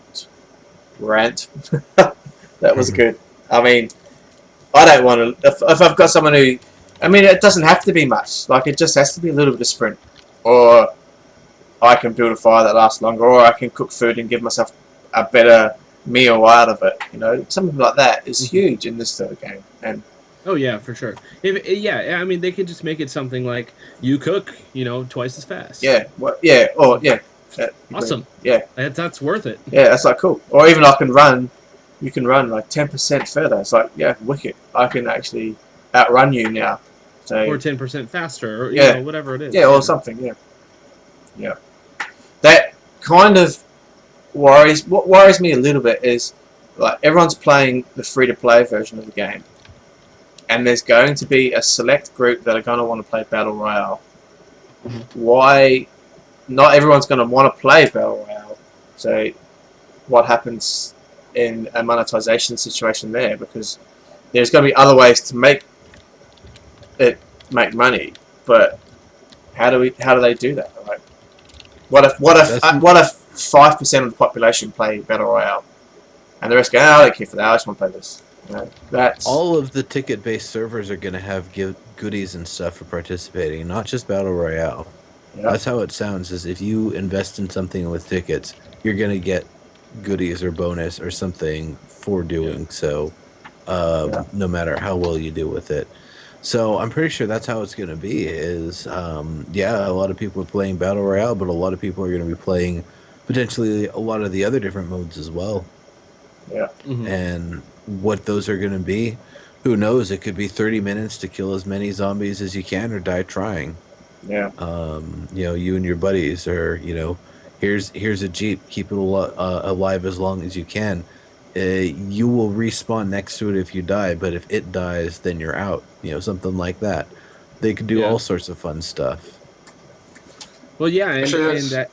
rant, that was good. I mean, I don't want to. If I've got someone who, I mean, it doesn't have to be much. Like, it just has to be a little bit of sprint, or I can build a fire that lasts longer, or I can cook food and give myself a better meal out of it. Something like that is huge in this sort of game. And Oh yeah, for sure. I mean, they could just make it something like you cook, twice as fast. yeah, yeah, or yeah, Awesome. Yeah, That's worth it. yeah, that's like cool. Or even you can run like 10% further. It's like, yeah, wicked. I can actually outrun you now. So Or 10% faster, or Yeah. whatever it is. yeah, or something. Yeah, yeah. That kind of worries. What worries me a little bit is like everyone's playing the free-to-play version of the game, and there's going to be a select group that are going to want to play Battle Royale. Why? Not everyone's going to want to play Battle Royale. So, what happens in a monetization situation there? Because there's going to be other ways to make money, but how do they do that? Like, what if 5% of the population play Battle Royale, and the rest go, oh, I don't care for that. I just want to play this. That's All of the ticket-based servers are going to have goodies and stuff for participating, not just Battle Royale. yeah, That's how it sounds, is if you invest in something with tickets, you're going to get goodies or bonus or something for doing so, no matter how well you do with it. So I'm pretty sure that's how it's going to be, is, a lot of people are playing Battle Royale, but a lot of people are going to be playing potentially a lot of the other different modes as well. yeah, And what those are going to be, who knows? It could be 30 minutes to kill as many zombies as you can or die trying. yeah, You and your buddies, or here's a jeep, keep it alive as long as you can. You will respawn next to it if you die, but if it dies, then you're out. Something like that. They could do Yeah. all sorts of fun stuff. Well, yeah, Actually, and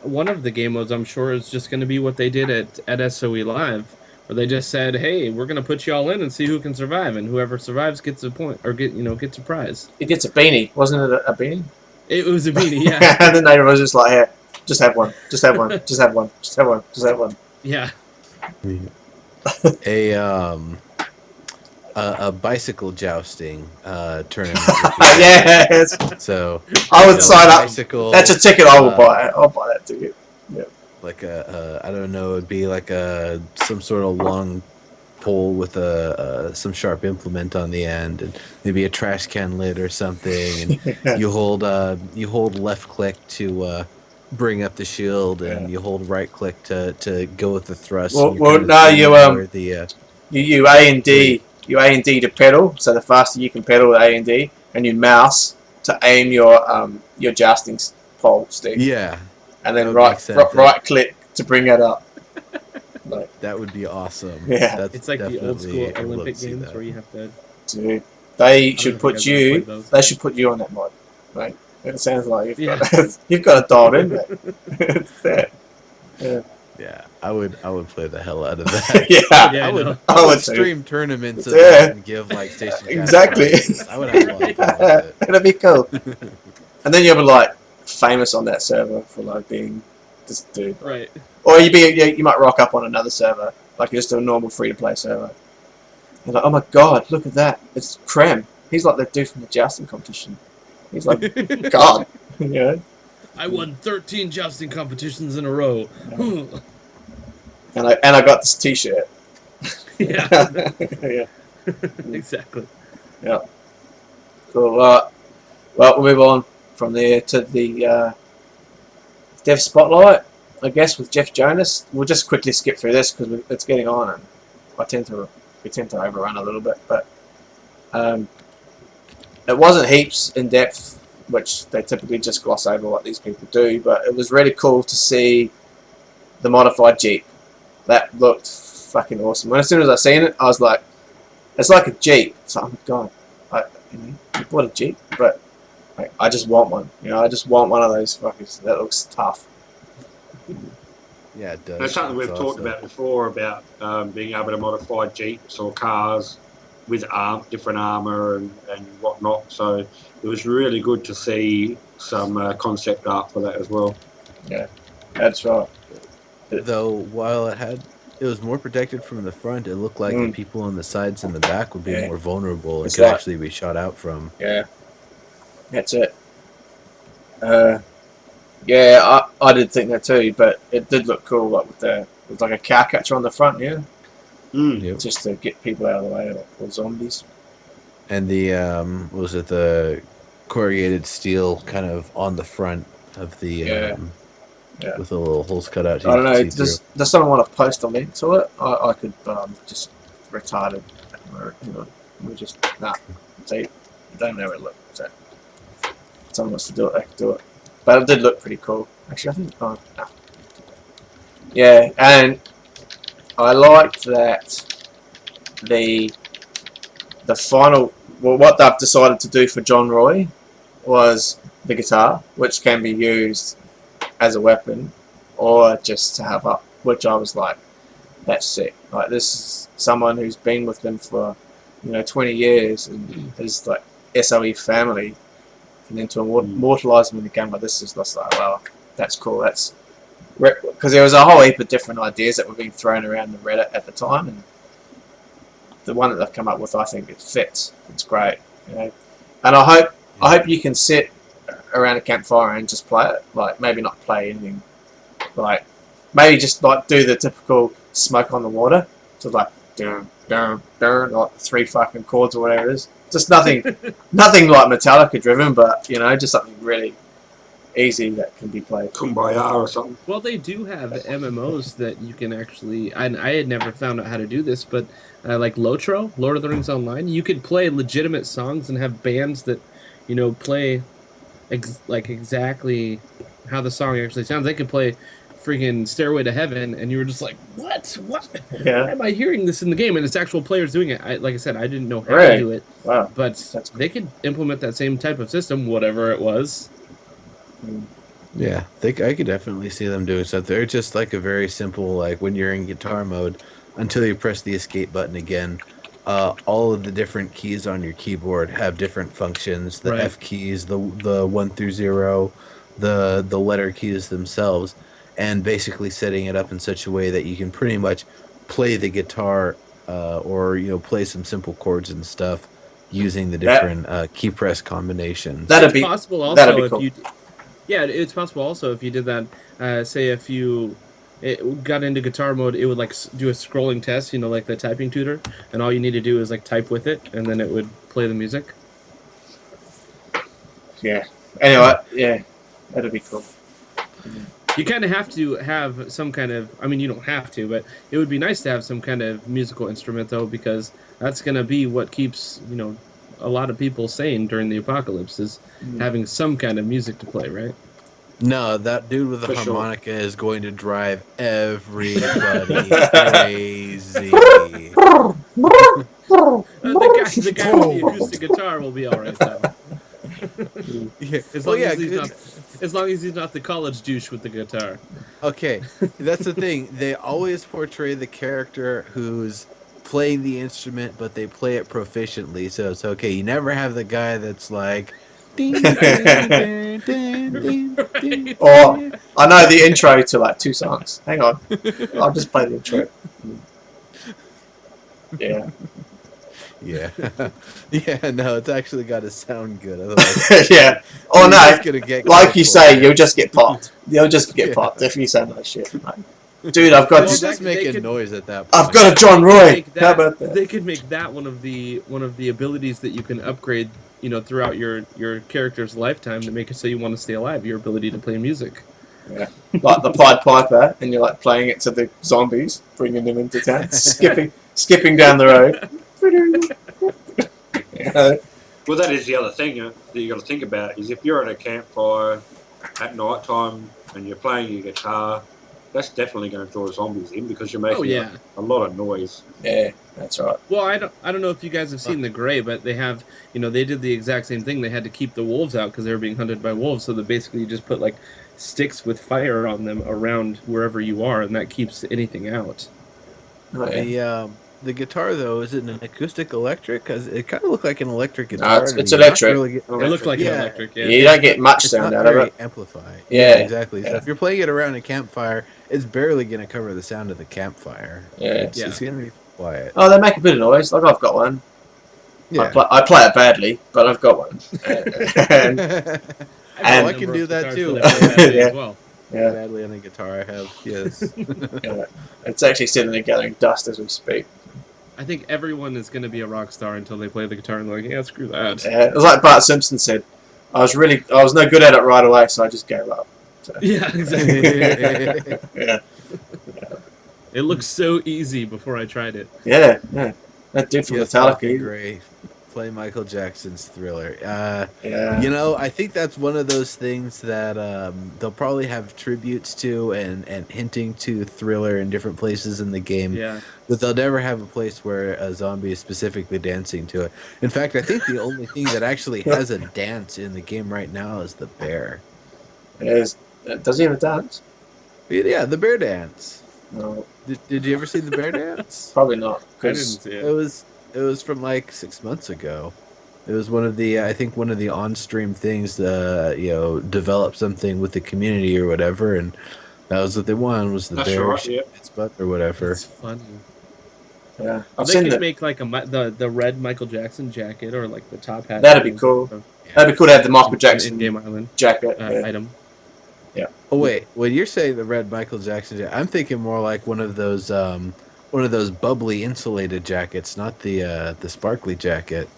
one of the game modes, I'm sure, is just going to be what they did at SOE Live, where they just said, "Hey, we're going to put you all in and see who can survive, and whoever survives gets a point, or gets a prize." it gets a beanie, wasn't it? A beanie? It was a beanie, yeah, And the neighbor was just like, "Here, just have one, just have one, just have one, just have one, just have one." yeah. A bicycle jousting tournament. Yes, So I would sign up. bicycle, That's a ticket I will buy. I'll buy that ticket. like I don't know, it'd be like some sort of long pole with some sharp implement on the end, and maybe a trash can lid or something, and you hold left click to bring up the shield, and you hold right click to go with the thrust. Well, and you're kind of no, zooming you over the You A and D. You A and D to pedal, so the faster you can pedal with A and D, and you mouse to aim your jousting pole stick, yeah, and then that would make sense. right click to bring it up. Like, that would be awesome. Yeah. That's It's like the old definitely- school I would love Olympic to see games that. where you have to. dude, they don't should know if put you guys ever you. played those. They should put you on that mod. Like, it sounds like Yeah. you've got it dialed in there. It's there. Yeah, I would play the hell out of that. Yeah. Yeah, I would, no. I would too. stream tournaments of Yeah. that and give like station cast Exactly. prizes. I would have a lot of fun with it. That'd be cool. And then you'll be like famous on that server for like being this dude. Right. Or you might rock up on another server, like just a normal free to play server. You're like, oh my god, look at that! It's Krem. He's like the dude from the jousting competition. He's like God, you know. I won 13 jousting competitions in a row. And I got this T-shirt. Yeah, Yeah. exactly. Yeah. Cool. Well, we'll move on from there to the Dev Spotlight, I guess, with Jeff Jonas. We'll just quickly skip through this because it's getting on, and we tend to overrun a little bit, but it wasn't heaps in depth. which they typically just gloss over what these people do. But it was really cool to see the modified Jeep. That looked fucking awesome. As soon as I seen it, I was like, it's like a Jeep. It's like, oh my god, what a Jeep. But like, I just want one. I just want one of those fuckers. That looks tough. Yeah, it does. That's something we've It's talked awesome. about before about being able to modify Jeeps or cars with different armour and whatnot. So it was really good to see some concept art for that as well. Yeah, that's right. Though while it was more protected from the front, it looked like the people on the sides and the back would be Yeah. more vulnerable and It's could like- actually be shot out from. Yeah, that's it. Yeah, I did think that too, but it did look cool, like with like a cow catcher on the front, yeah, Yep. just to get people out of the way, or zombies. And the was it the corrugated steel kind of on the front of the Yeah. with the little holes cut out. So I you don't could know. see Does through. someone want to post a link to it? I could just retard it. We just see. Don't know where it looks. So if someone wants to do it, they can do it. But it did look pretty cool. Actually, I think. No. Yeah, and I liked that the final. Well, what they've decided to do for John Roy was the guitar, which can be used as a weapon or just to have up, which I was like, that's sick. Like, this is someone who's been with them for 20 years and is like SOE family, and then to immortalize them in the game like this is just like, well, that's cool. That's because there was a whole heap of different ideas that were being thrown around the Reddit at the time, and the one that they've come up with, I think it fits. It's great, and I hope you can sit around a campfire and just play it. Like, maybe not play anything, like maybe just like do the typical smoke on the water, so like dun, dun, dun, like 3 fucking chords or whatever it is. Just nothing like Metallica driven, but just something really easy that can be played. Kumbaya or something. Well, they do have MMOs that you can actually. I had never found out how to do this, but like Lotro, Lord of the Rings Online, you could play legitimate songs and have bands that, play like exactly how the song actually sounds. They could play freaking Stairway to Heaven, and you were just like, what? Why Yeah. am I hearing this in the game? And it's actual players doing it. Like I said, I didn't know how Right. to do it, Wow. but That's cool. they could implement that same type of system, whatever it was. Yeah, I could definitely see them doing something. They're just like a very simple, like when you're in guitar mode, until you press the escape button again, all of the different keys on your keyboard have different functions. The Right. F keys, the 1 through 0, the letter keys themselves, and basically setting it up in such a way that you can pretty much play the guitar or play some simple chords and stuff using the different key press combinations. That'd It's be possible also that'd be if cool. you. Yeah, it's possible also if you did that. Say if you got into guitar mode, it would like do a scrolling test, like the typing tutor, and all you need to do is like type with it, and then it would play the music. Yeah. Anyway, yeah, that'd be cool. You kind of have to have some kind of. I mean, you don't have to, but it would be nice to have some kind of musical instrument though, because that's gonna be what keeps a lot of people sane during the apocalypse is having some kind of music to play, right? No, that dude with the For sure. harmonica is going to drive everybody crazy. The guy with the acoustic guitar will be all right though. Yeah. As Well, long yeah, as he's not the college douche with the guitar. okay, that's the thing. They always portray the character who's playing the instrument, but they play it proficiently. So it's okay. You never have the guy that's like. Ding, ding, ding, ding, ding, ding, Or ding. I know the intro to like 2 songs. Hang on, I'll just play the intro. Yeah. Yeah, yeah. No, it's actually got to sound good. Otherwise, Yeah. Oh you're no, just gonna get like you killed say, for it. you'll just get popped. You'll just get Yeah. popped if you say no shit. Like, dude, I've got Well, Well, just they making could- noise at that point. I've got a John Roy. Make How that, about that? they could make that one of the abilities that you can upgrade, throughout your character's lifetime to make it so you want to stay alive. Your ability to play music. Like the Pied Piper, and you're like playing it to the zombies, bringing them into town, skipping down the road. Well, that is the other thing that you got to think about is if you're at a campfire at night time and you're playing your guitar, that's definitely going to draw zombies in because you're Oh making yeah. a lot of noise. Yeah, that's right. Well, I don't know if you guys have seen The Gray, but they have, they did the exact same thing. They had to keep the wolves out because they were being hunted by wolves. So they basically just put like sticks with fire on them around wherever you are, and that keeps anything out. Oh, yeah. The guitar though, is it an acoustic electric? Because it kind of looked like an electric No, guitar. it's to me. Not electric. really It looked like Yeah. an electric, yeah. You don't get much It's sound not out of very it. amplified. Yeah, exactly. So yeah. if you're playing it around a campfire, it's barely going to cover the sound of the campfire. Yeah. It's Yeah. going to be quiet. Oh, they make a bit of noise. Like I've got one. Yeah. I play it badly, but I've got one. And, I can do that too. Yeah. As well. yeah, Badly on a guitar, I have. Yes. yeah, it's actually sitting there gathering dust as we speak. I think everyone is going to be a rock star until they play the guitar and they're like, yeah, screw that. Yeah, it was like Bart Simpson said. I was no good at it right away, so I just gave up. So, Yeah, exactly. yeah, It looked so easy before I tried it. yeah. That dude from Yes, Metallica. Gray. Play Michael Jackson's Thriller. Yeah. I think that's one of those things that they'll probably have tributes to and hinting to Thriller in different places in the game. Yeah. But they'll never have a place where a zombie is specifically dancing to it. In fact, I think the only thing that actually has a dance in the game right now is the bear. Does he have a dance? Yeah, the bear dance. No, Did you ever see the bear dance? probably not. I didn't Because see It was from like 6 months ago. It was one of the I think one of the on-stream things. Develop something with the community or whatever, and that was what they wanted was the That's bear right, shit yeah. its butt or whatever. It's funny. yeah, If I've they seen could that. make like the red Michael Jackson jacket or like the top hat. That'd be cool. That'd be cool to have the Michael Jackson in Game Island jacket. Yeah. item. Oh wait, when you're saying the red Michael Jackson jacket, I'm thinking more like one of those bubbly insulated jackets, not the sparkly jacket.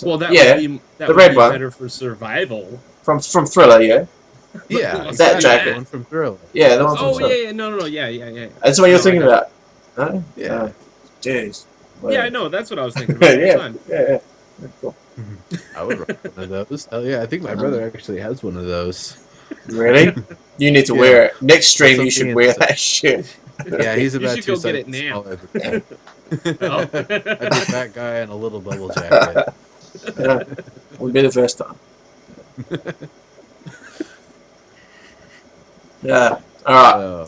Well, that Yeah, would be the red one. better for survival. from Thriller, yeah. Yeah, That exactly, jacket. one from Thriller. Yeah, the one from Oh Thriller. yeah, no, yeah. That's what you're No, thinking I got about. No? Yeah. Oh, jeez. Yeah, I know. That's what I was thinking about. yeah, Fine. yeah. Cool. I would rock one of those. Oh yeah, I think my brother actually has one of those. Really? You need to Yeah. wear it. Next stream, you Something should wear inside. that shit. Yeah, he's You about should two go get it sizes now. smaller than me. Oh. I'd be a fat guy in a little bubble jacket. Yeah. Would be the first time. Yeah. All right. So,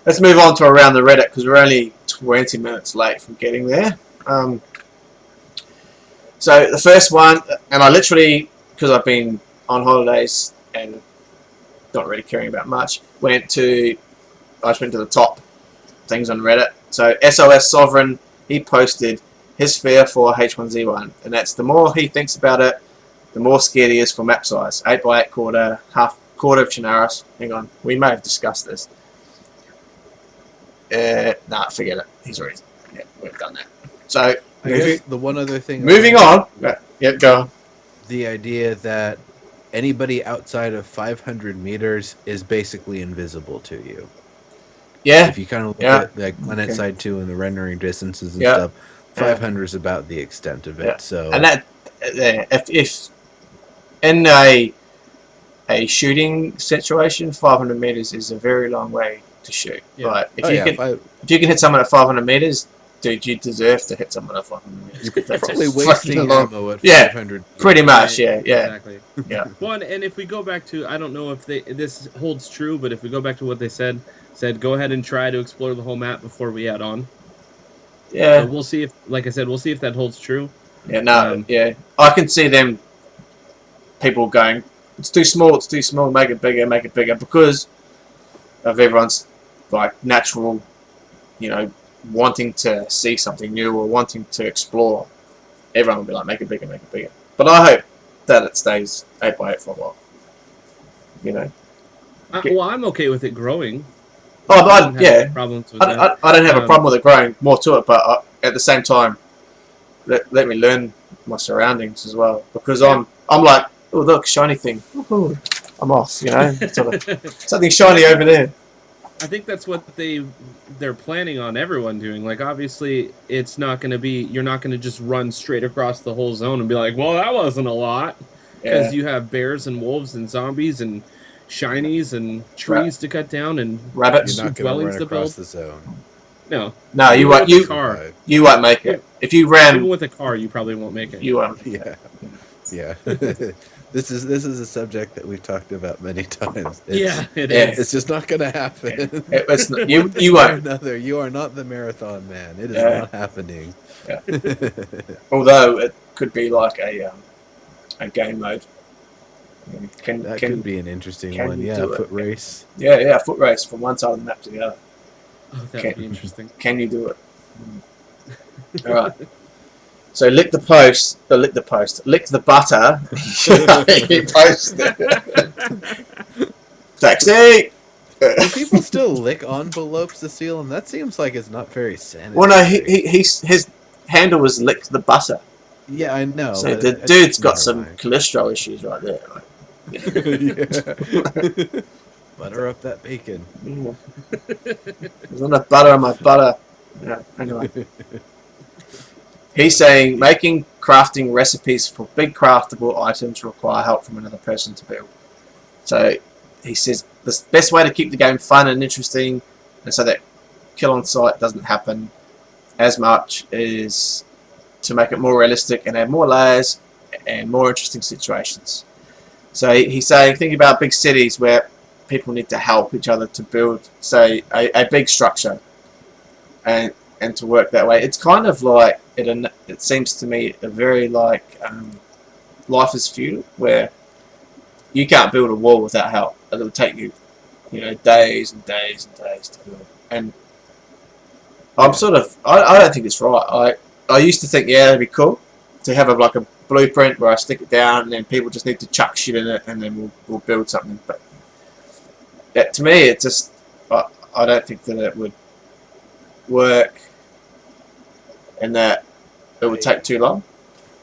Let's move on to around the Reddit because we're only 20 minutes late from getting there. So the first one, and I literally, because I've been on holidays and not really caring about much, I just went to the top things on Reddit. So SOS Sovereign, he posted his fear for H1Z1, and that's the more he thinks about it, the more scared he is for map size. 8x8 quarter of Chinaris. Hang on, we may have discussed this. Nah, forget it. He's already, yeah, we've done that. So, I guess the one other thing. moving on. Yeah, go on. The idea that anybody outside of 500 meters is basically invisible to you. Yeah, If you kind of look Yeah. at like Planet Side 2 and the rendering distances and Yeah. stuff, 500 is about the extent of it. Yeah. So and that if in a shooting situation, 500 meters is a very long way to shoot. Yeah. But if Oh, you yeah, can if you can hit someone at 500 meters, dude, you deserve to hit someone at 500 meters. you're That's probably fucking wasting long. ammo at Yeah. 500. Pretty much, yeah. Exactly. Yeah. One, and if we go back to, I don't know if this holds true, but if we go back to what they said go ahead and try to explore the whole map before we add on. Yeah. So we'll see if, like I said, we'll see if that holds true. Yeah, no, yeah. I can see them, people going, it's too small, make it bigger, because of everyone's, like, natural, wanting to see something new or wanting to explore. Everyone will be like, make it bigger. But I hope that it stays 8x8 for a while. Well, I'm okay with it growing. Oh, I don't but have any problems with that. I don't have a problem with it growing, more to it, but at the same time, let me learn my surroundings as well, because I'm like, oh look, shiny thing, woohoo. I'm off, something shiny over there. I think that's what they're planning on everyone doing. Like, obviously, it's not going to be, you're not going to just run straight across the whole zone and be like, well, that wasn't a lot, Yeah, because you have bears and wolves and zombies and shinies and Ra- trees to cut down and You're rabbits. not going to run dwellings to across build. the zone. No, No, you even won't. with a To car, survive. You won't make it even, if you even ran. with a car, you probably won't make it. You won't. Yeah. Yeah. This is a subject that we've talked about many times. Yeah, it Yeah, It's is. just not going to happen. it's One you. thing You or won't. another, you are not the marathon man. It is Yeah, not happening. yeah. Although it could be like a game mode. Can That could can be an interesting can one. you Yeah, do it? foot race. Yeah, foot race from one side of the map to the other. Oh, that would be Can interesting. can you do it? All right. So lick the post. Lick the post. Lick the butter. You post it. Taxi. Do people still lick envelopes to seal them? That seems like it's not very sanitary. Well, no, his handle was lick the butter. Yeah, I know. So But the dude's got never some mind. cholesterol issues right there. Like, Yeah. Butter up that bacon. there's not enough butter on my butter. Yeah, anyway. He's saying making crafting recipes for big craftable items require help from another person to build. So he says the best way to keep the game fun and interesting, and so that kill on sight doesn't happen as much, is to make it more realistic and add more layers and more interesting situations. So he's saying, think about big cities where people need to help each other to build, say, a big structure, and to work that way. It's kind of like it seems to me a very like Life is Feudal, where you can't build a wall without help. It'll take you, days and days and days to build. And I'm sort of, I don't think it's right. I used to think, yeah, it'd be cool to have like a blueprint where I stick it down and then people just need to chuck shit in it and then we'll build something. But to me, it just, I don't think that it would work and that it would take too long.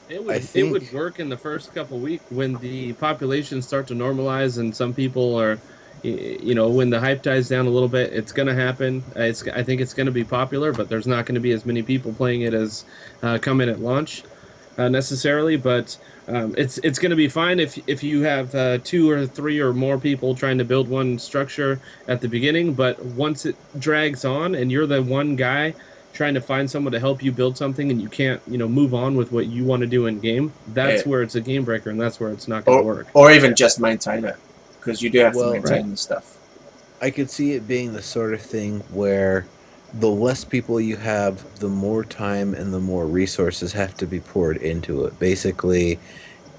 It I would think work in the first couple weeks when the populations start to normalize and some people are, when the hype dies down a little bit, it's going to happen. I think it's going to be popular, but there's not going to be as many people playing it as come in at launch necessarily. But it's going to be fine if you have 2 or 3 or more people trying to build one structure at the beginning. But once it drags on and you're the one guy trying to find someone to help you build something and you can't move on with what you want to do in game, that's Yeah. where it's a game breaker and that's where it's not going to work. Or even just maintain it, because you do have to maintain right. the stuff. I could see it being the sort of thing where the less people you have, the more time and the more resources have to be poured into it. Basically,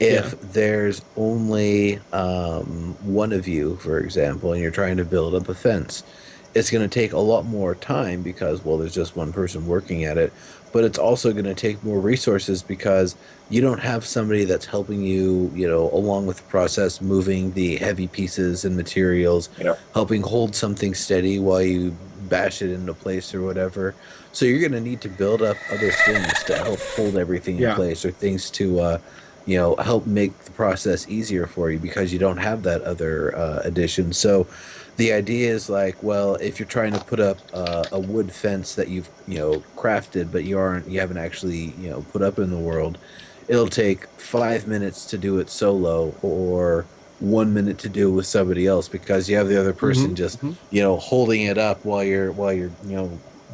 if there's only one of you, for example, and you're trying to build up a fence, it's going to take a lot more time because, well, there's just one person working at it. But it's also going to take more resources because you don't have somebody that's helping you, along with the process, moving the heavy pieces and materials, Yep. helping hold something steady while you bash it into place or whatever. So you're going to need to build up other things to help hold everything in place, or things to help make the process easier for you because you don't have that other addition. So the idea is like, well, if you're trying to put up a wood fence that you've crafted, but you haven't actually put up in the world, it'll take 5 minutes to do it solo, or 1 minute to do it with somebody else because you have the other person just holding it up while you're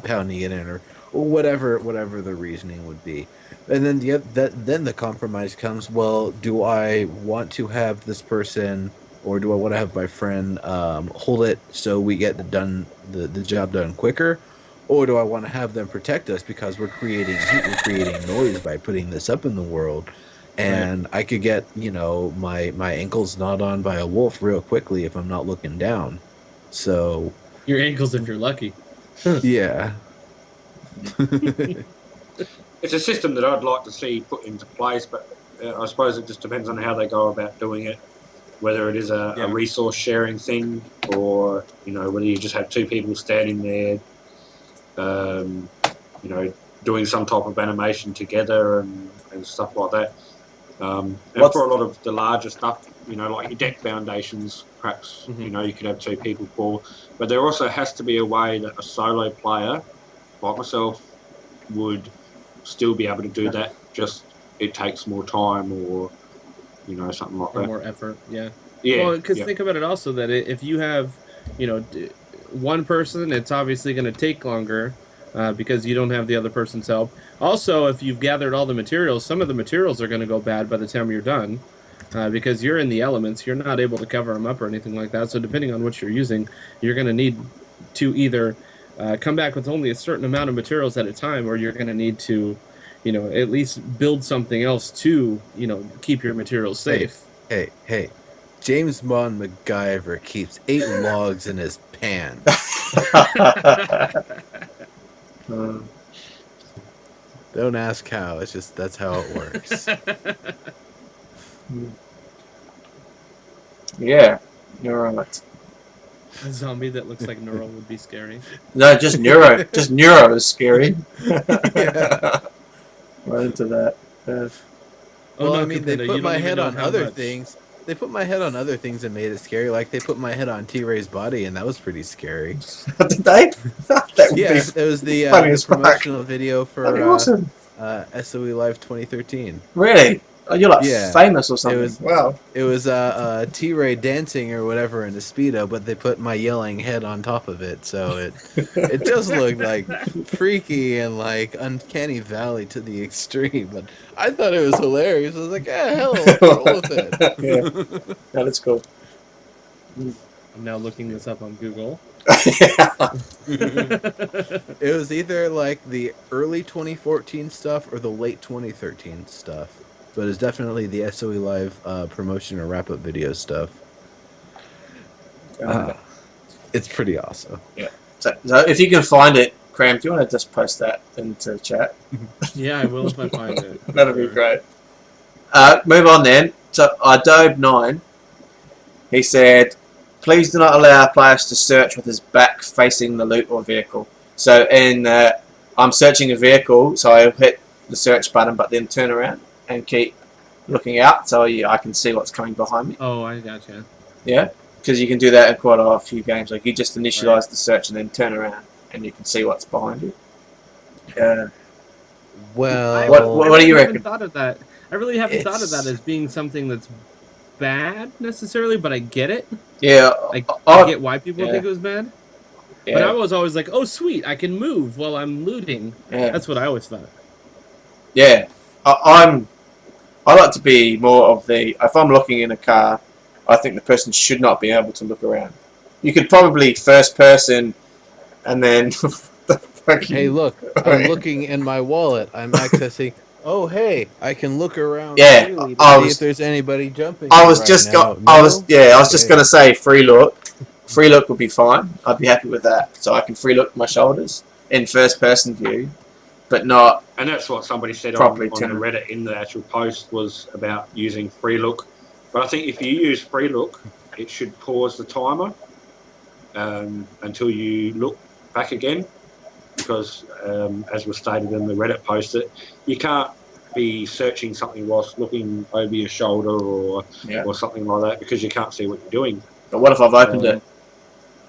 pounding it in, or whatever the reasoning would be. And then then the compromise comes. Well, do I want to have this person, or do I want to have my friend hold it so we get the job done quicker, or do I want to have them protect us because we're creating heat, we're creating noise by putting this up in the world, and I could get my ankles gnawed on by a wolf real quickly if I'm not looking down. So Your ankles if you're lucky. yeah. It's a system that I'd like to see put into place, but I suppose it just depends on how they go about doing it. Whether it is a resource sharing thing, or whether you just have 2 people standing there, doing some type of animation together and stuff like that. What's- for a lot of the larger stuff, like your deck foundations, perhaps, Mhm. you could have 2 people for. But there also has to be a way that a solo player, like myself, would still be able to do that. Just it takes more time, or something like Or that. more effort. Yeah. Yeah, Well, because yeah, think about it also that if you have, one person, it's obviously going to take longer because you don't have the other person's help. Also, if you've gathered all the materials, some of the materials are going to go bad by the time you're done because you're in the elements. You're not able to cover them up or anything like that. So depending on what you're using, you're going to need to either come back with only a certain amount of materials at a time, or you're going to need to, at least build something else to, keep your materials Hey, safe. hey. James Bond MacGyver keeps 8 logs in his pants. Don't ask how. It's just that's how it works. Yeah, you're right. A zombie that looks like Neural would be scary. No, just neuro. Just neuro is scary. Yeah. Right into that. Oh Well, no, I mean, they Kapinda, put you don't my even head know on how other much. things. They put my head on other things and made it scary. Like they put my head on T-Ray's body, and that was pretty scary. Did they? That would Yeah, be it was the funny as fuck. promotional video That'd be for awesome. SOE Live 2013. Really? Oh, you're like Yeah, famous or it something. was Wow. it was T-Ray dancing or whatever in a speedo, but they put my yelling head on top of it, so it just looked like freaky and like uncanny valley to the extreme. But I thought it was hilarious. I was like, yeah, hell, let's roll with Yeah, it. no, that's cool. I'm now looking this up on Google. Yeah. It was either like the early 2014 stuff or the late 2013 stuff, but it's definitely the SOE Live promotion or wrap up video stuff. It's pretty awesome. Yeah. So if you can find it, Cram, do you want to just post that into chat? Yeah, I will if I find it. for That'd be sure. great. Move on then. So Adobe9, he said, please do not allow players to search with his back facing the loot or vehicle. So I'm searching a vehicle, so I'll hit the search button, but then turn around and keep looking out, so I can see what's coming behind me. Oh, I gotcha. Yeah, because you can do that in quite a few games. Like you just initialize Right. the search and then turn around, and you can see what's behind you. Yeah. Well, What do you I haven't reckon? thought of that. I really haven't thought of that as being something that's bad necessarily, but I get it. Yeah, I get why people yeah. think it was bad. yeah, But I was always like, oh, sweet, I can move while I'm looting. yeah. That's what I always thought. Yeah, I like to be more of the. If I'm looking in a car, I think the person should not be able to look around. You could probably first person, and then the fucking. hey, look, I'm looking in my wallet. I'm accessing. Oh, hey, I can look around Yeah, freely I to see was- if there's anybody jumping. I here was right just now. I was just Okay. gonna say free look. Free look would be fine. I'd be happy with that. So I can free look my shoulders in first person view, but not. And that's what somebody said on Properly the turn. Reddit in the actual post was about using free look. But I think if you use free look, it should pause the timer until you look back again. Because as was stated in the Reddit post, that you can't be searching something whilst looking over your shoulder or something like that because you can't see what you're doing. But what if I've opened it?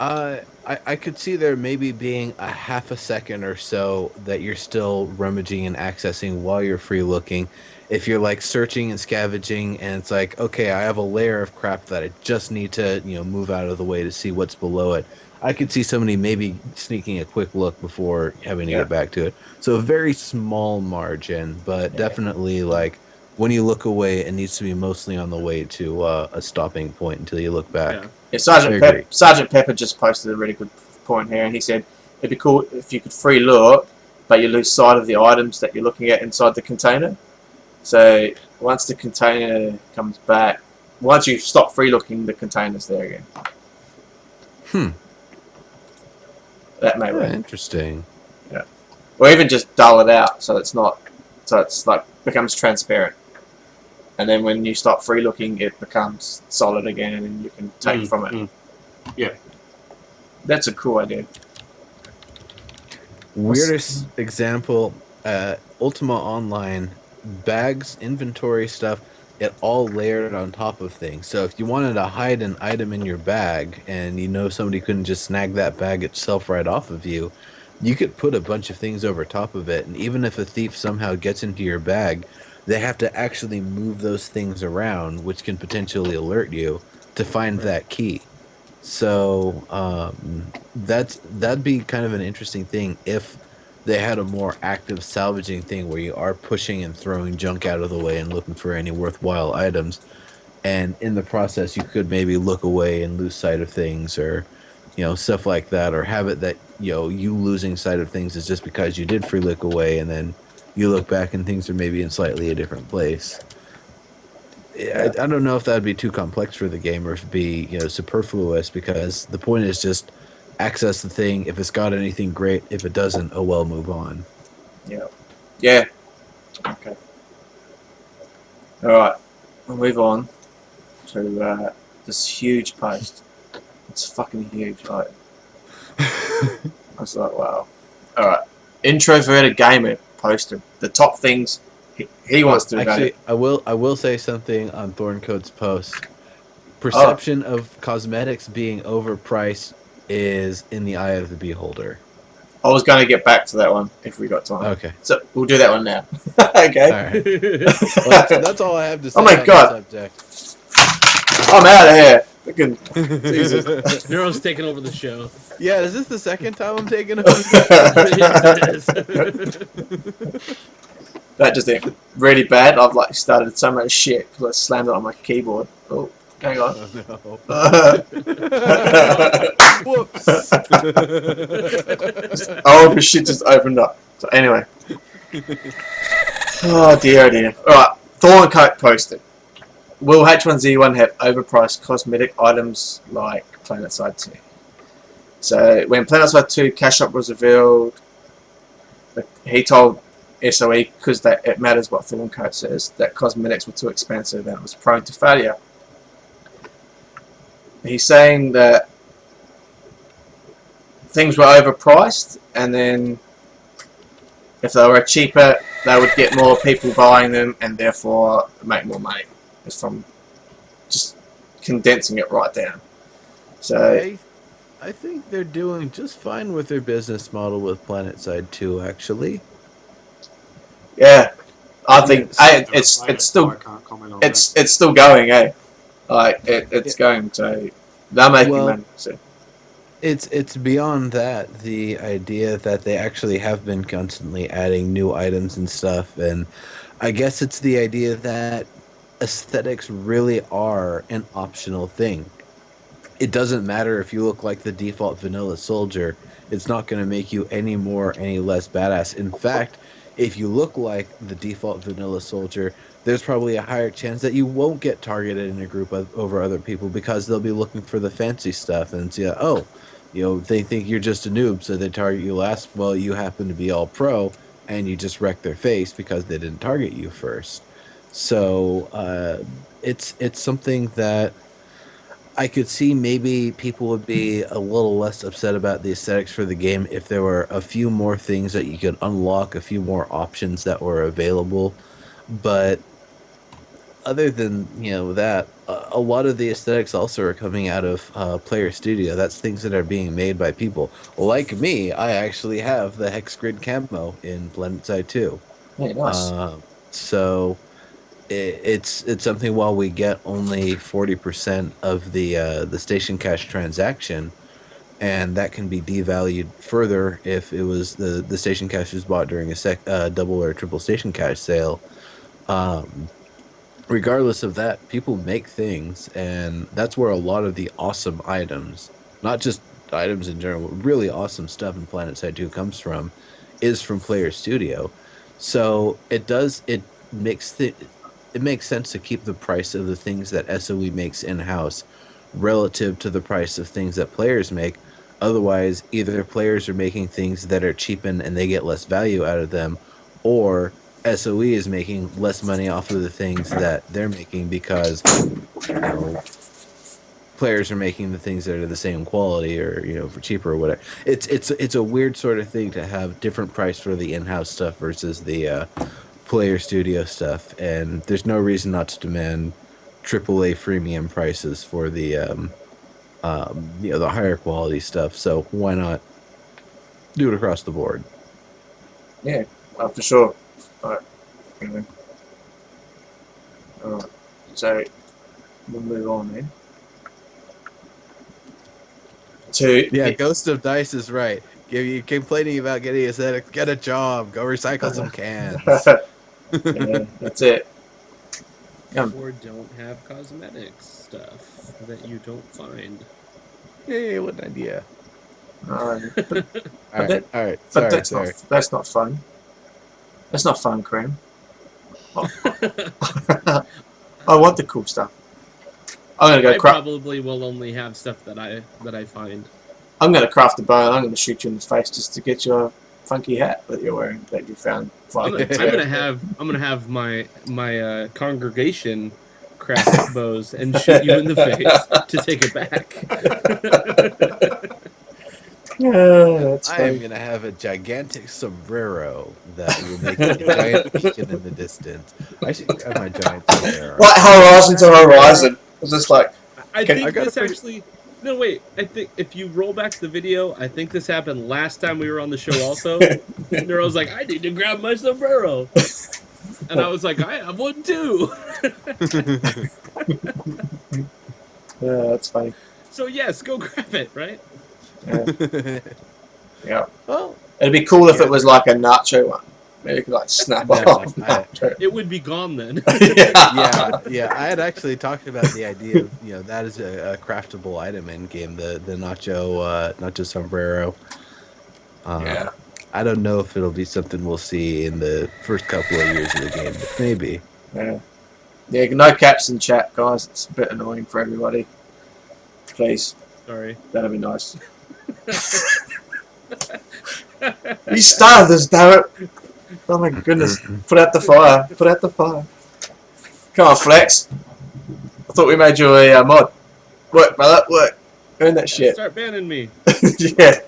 I could see there maybe being a half a second or so that you're still rummaging and accessing while you're free looking. If you're like searching and scavenging and it's like, okay, I have a layer of crap that I just need to, move out of the way to see what's below it. I could see somebody maybe sneaking a quick look before having to get back to it. So a very small margin, but definitely like when you look away, it needs to be mostly on the way to a stopping point until you look back. Yeah. Yeah, I agree. Sergeant Pepper just posted a really good point here, and he said it'd be cool if you could free look, but you lose sight of the items that you're looking at inside the container. So once the container comes back, once you stop free looking, the container's there again. That may work. Interesting. Yeah. Or even just dull it out so it's not, so it's like becomes transparent. And then when you stop free looking, it becomes solid again, and you can take from it. Yeah. That's a cool idea. Weirdest example, Ultima Online, bags, inventory stuff. it all layered on top of things. So if you wanted to hide an item in your bag and you know somebody couldn't just snag that bag itself right off of you, you could put a bunch of things over top of it. And even if a thief somehow gets into your bag, they have to actually move those things around, which can potentially alert you to find Right. that key. So that'd be kind of an interesting thing if they had a more active salvaging thing where you are pushing and throwing junk out of the way and looking for any worthwhile items. And in the process, you could maybe look away and lose sight of things, or stuff like that, or have it that you losing sight of things is just because you did free look away, and then you look back and things are maybe in slightly a different place. Yeah. I don't know if that'd be too complex for the game or if it'd be superfluous, because the point is just access the thing. If it's got anything, great. If it doesn't, oh well, move on. Yeah. Yeah. Okay. All right. We'll move on to this huge post. It's fucking huge. Like, I was like, wow. All right. Introverted gamer posted the top things he wants to Actually, know. I will say something on Thorncoat's post. Oh, Perception of cosmetics being overpriced is in the eye of the beholder. I was going to get back to that one if we got time. Okay. So we'll do that one now. All Okay. right. Well, that's all I have to say Oh my on God. the subject. I'm out of here. Fucking Jesus. Nero's taking over the show. Yeah, is this the second time I'm taking over? Yes, it is. That just went really bad. I've like started so much shit because I slammed it on my keyboard. Oh, hang on. Oh, no. Whoops. Oh, the shit just opened up. So anyway. Oh dear, oh dear. Alright, Thorncoat posted. Will H1Z1 have overpriced cosmetic items like PlanetSide 2? So when PlanetSide 2 cash up was revealed, he told SOE, because it matters what Thorncoat says, that cosmetics were too expensive and it was prone to failure. He's saying that things were overpriced, and then if they were cheaper, they would get more people buying them and therefore make more money. It's from just condensing it right down. So I think they're doing just fine with their business model with PlanetSide 2, actually. yeah, I think I it's still can't comment on that. it's still going, eh? Like it's going to, they're making money. So. It's beyond that. The idea that they actually have been constantly adding new items and stuff, and I guess it's the idea that aesthetics really are an optional thing. It doesn't matter if you look like the default vanilla soldier. It's not going to make you any more, any less badass. In fact, if you look like the default vanilla soldier, there's probably a higher chance that you won't get targeted in a group over other people, because they'll be looking for the fancy stuff and see, oh, they think you're just a noob, so they target you last. Well, you happen to be all pro, and you just wreck their face because they didn't target you first. So it's something that I could see maybe people would be a little less upset about the aesthetics for the game if there were a few more things that you could unlock, a few more options that were available. But other than that, a lot of the aesthetics also are coming out of Player Studio. That's things that are being made by people like me. I actually have the hex grid camo in PlanetSide 2. Yeah, nice. So it's something. While we get only 40% of the station cash transaction, and that can be devalued further if it was the station cash was bought during a double or triple station cash sale. Regardless of that, people make things, and that's where a lot of the awesome items, not just items in general, but really awesome stuff in PlanetSide 2 comes from, is from Player Studio. So it makes sense to keep the price of the things that SOE makes in-house relative to the price of things that players make. Otherwise, either players are making things that are cheapened and they get less value out of them, or SOE is making less money off of the things that they're making because players are making the things that are the same quality, or for cheaper or whatever. It's a weird sort of thing to have different price for the in-house stuff versus the player studio stuff, and there's no reason not to demand AAA freemium prices for the the higher quality stuff. So why not do it across the board? Yeah, for sure. Alright. Anyway. Alright. So we'll move on then. Yeah, Ghost of Dice is right. You complaining about getting aesthetics, get a job, go recycle some cans. Yeah, that's it. Or don't have cosmetics stuff that you don't find. Hey, what an idea. But All that- right. But Sorry. that's not fun. That's not fun, Krem. I want the cool stuff. I'm gonna go I probably will only have stuff that I find. I'm gonna craft a bow and I'm gonna shoot you in the face just to get your funky hat that you're wearing that you found. I'm gonna have my congregation craft bows and shoot you in the face to take it back. Yeah, that's I funny. am gonna have a gigantic sombrero that will make a giant beacon in the distance. I should have my giant sombrero. Like horizon to horizon. It's just like I Okay, think I gotta this actually. No, wait. I think if you roll back to the video, I think this happened last time we were on the show. Also, Neuro's like, "I need to grab my sombrero," and I was like, "I have one too." yeah, that's funny. So yes, go grab it. Right? Yeah. Yeah. Well, It'd be cool if it was like a nacho one. Maybe you could like snap No, off. I- It would be gone then. yeah. I had actually talked about the idea of that is a craftable item in game. The nacho sombrero. Yeah. I don't know if it'll be something we'll see in the first couple of years of the game, but maybe. Yeah. Yeah, no caps in chat, guys. It's a bit annoying for everybody. Please, Sorry. that'd be nice. You started this, damn it! Oh my goodness. Put out the fire. Put out the fire. Come on, Flex. I thought we made you a mod. Work, brother, work. Earn that shit. Start banning me. Yeah.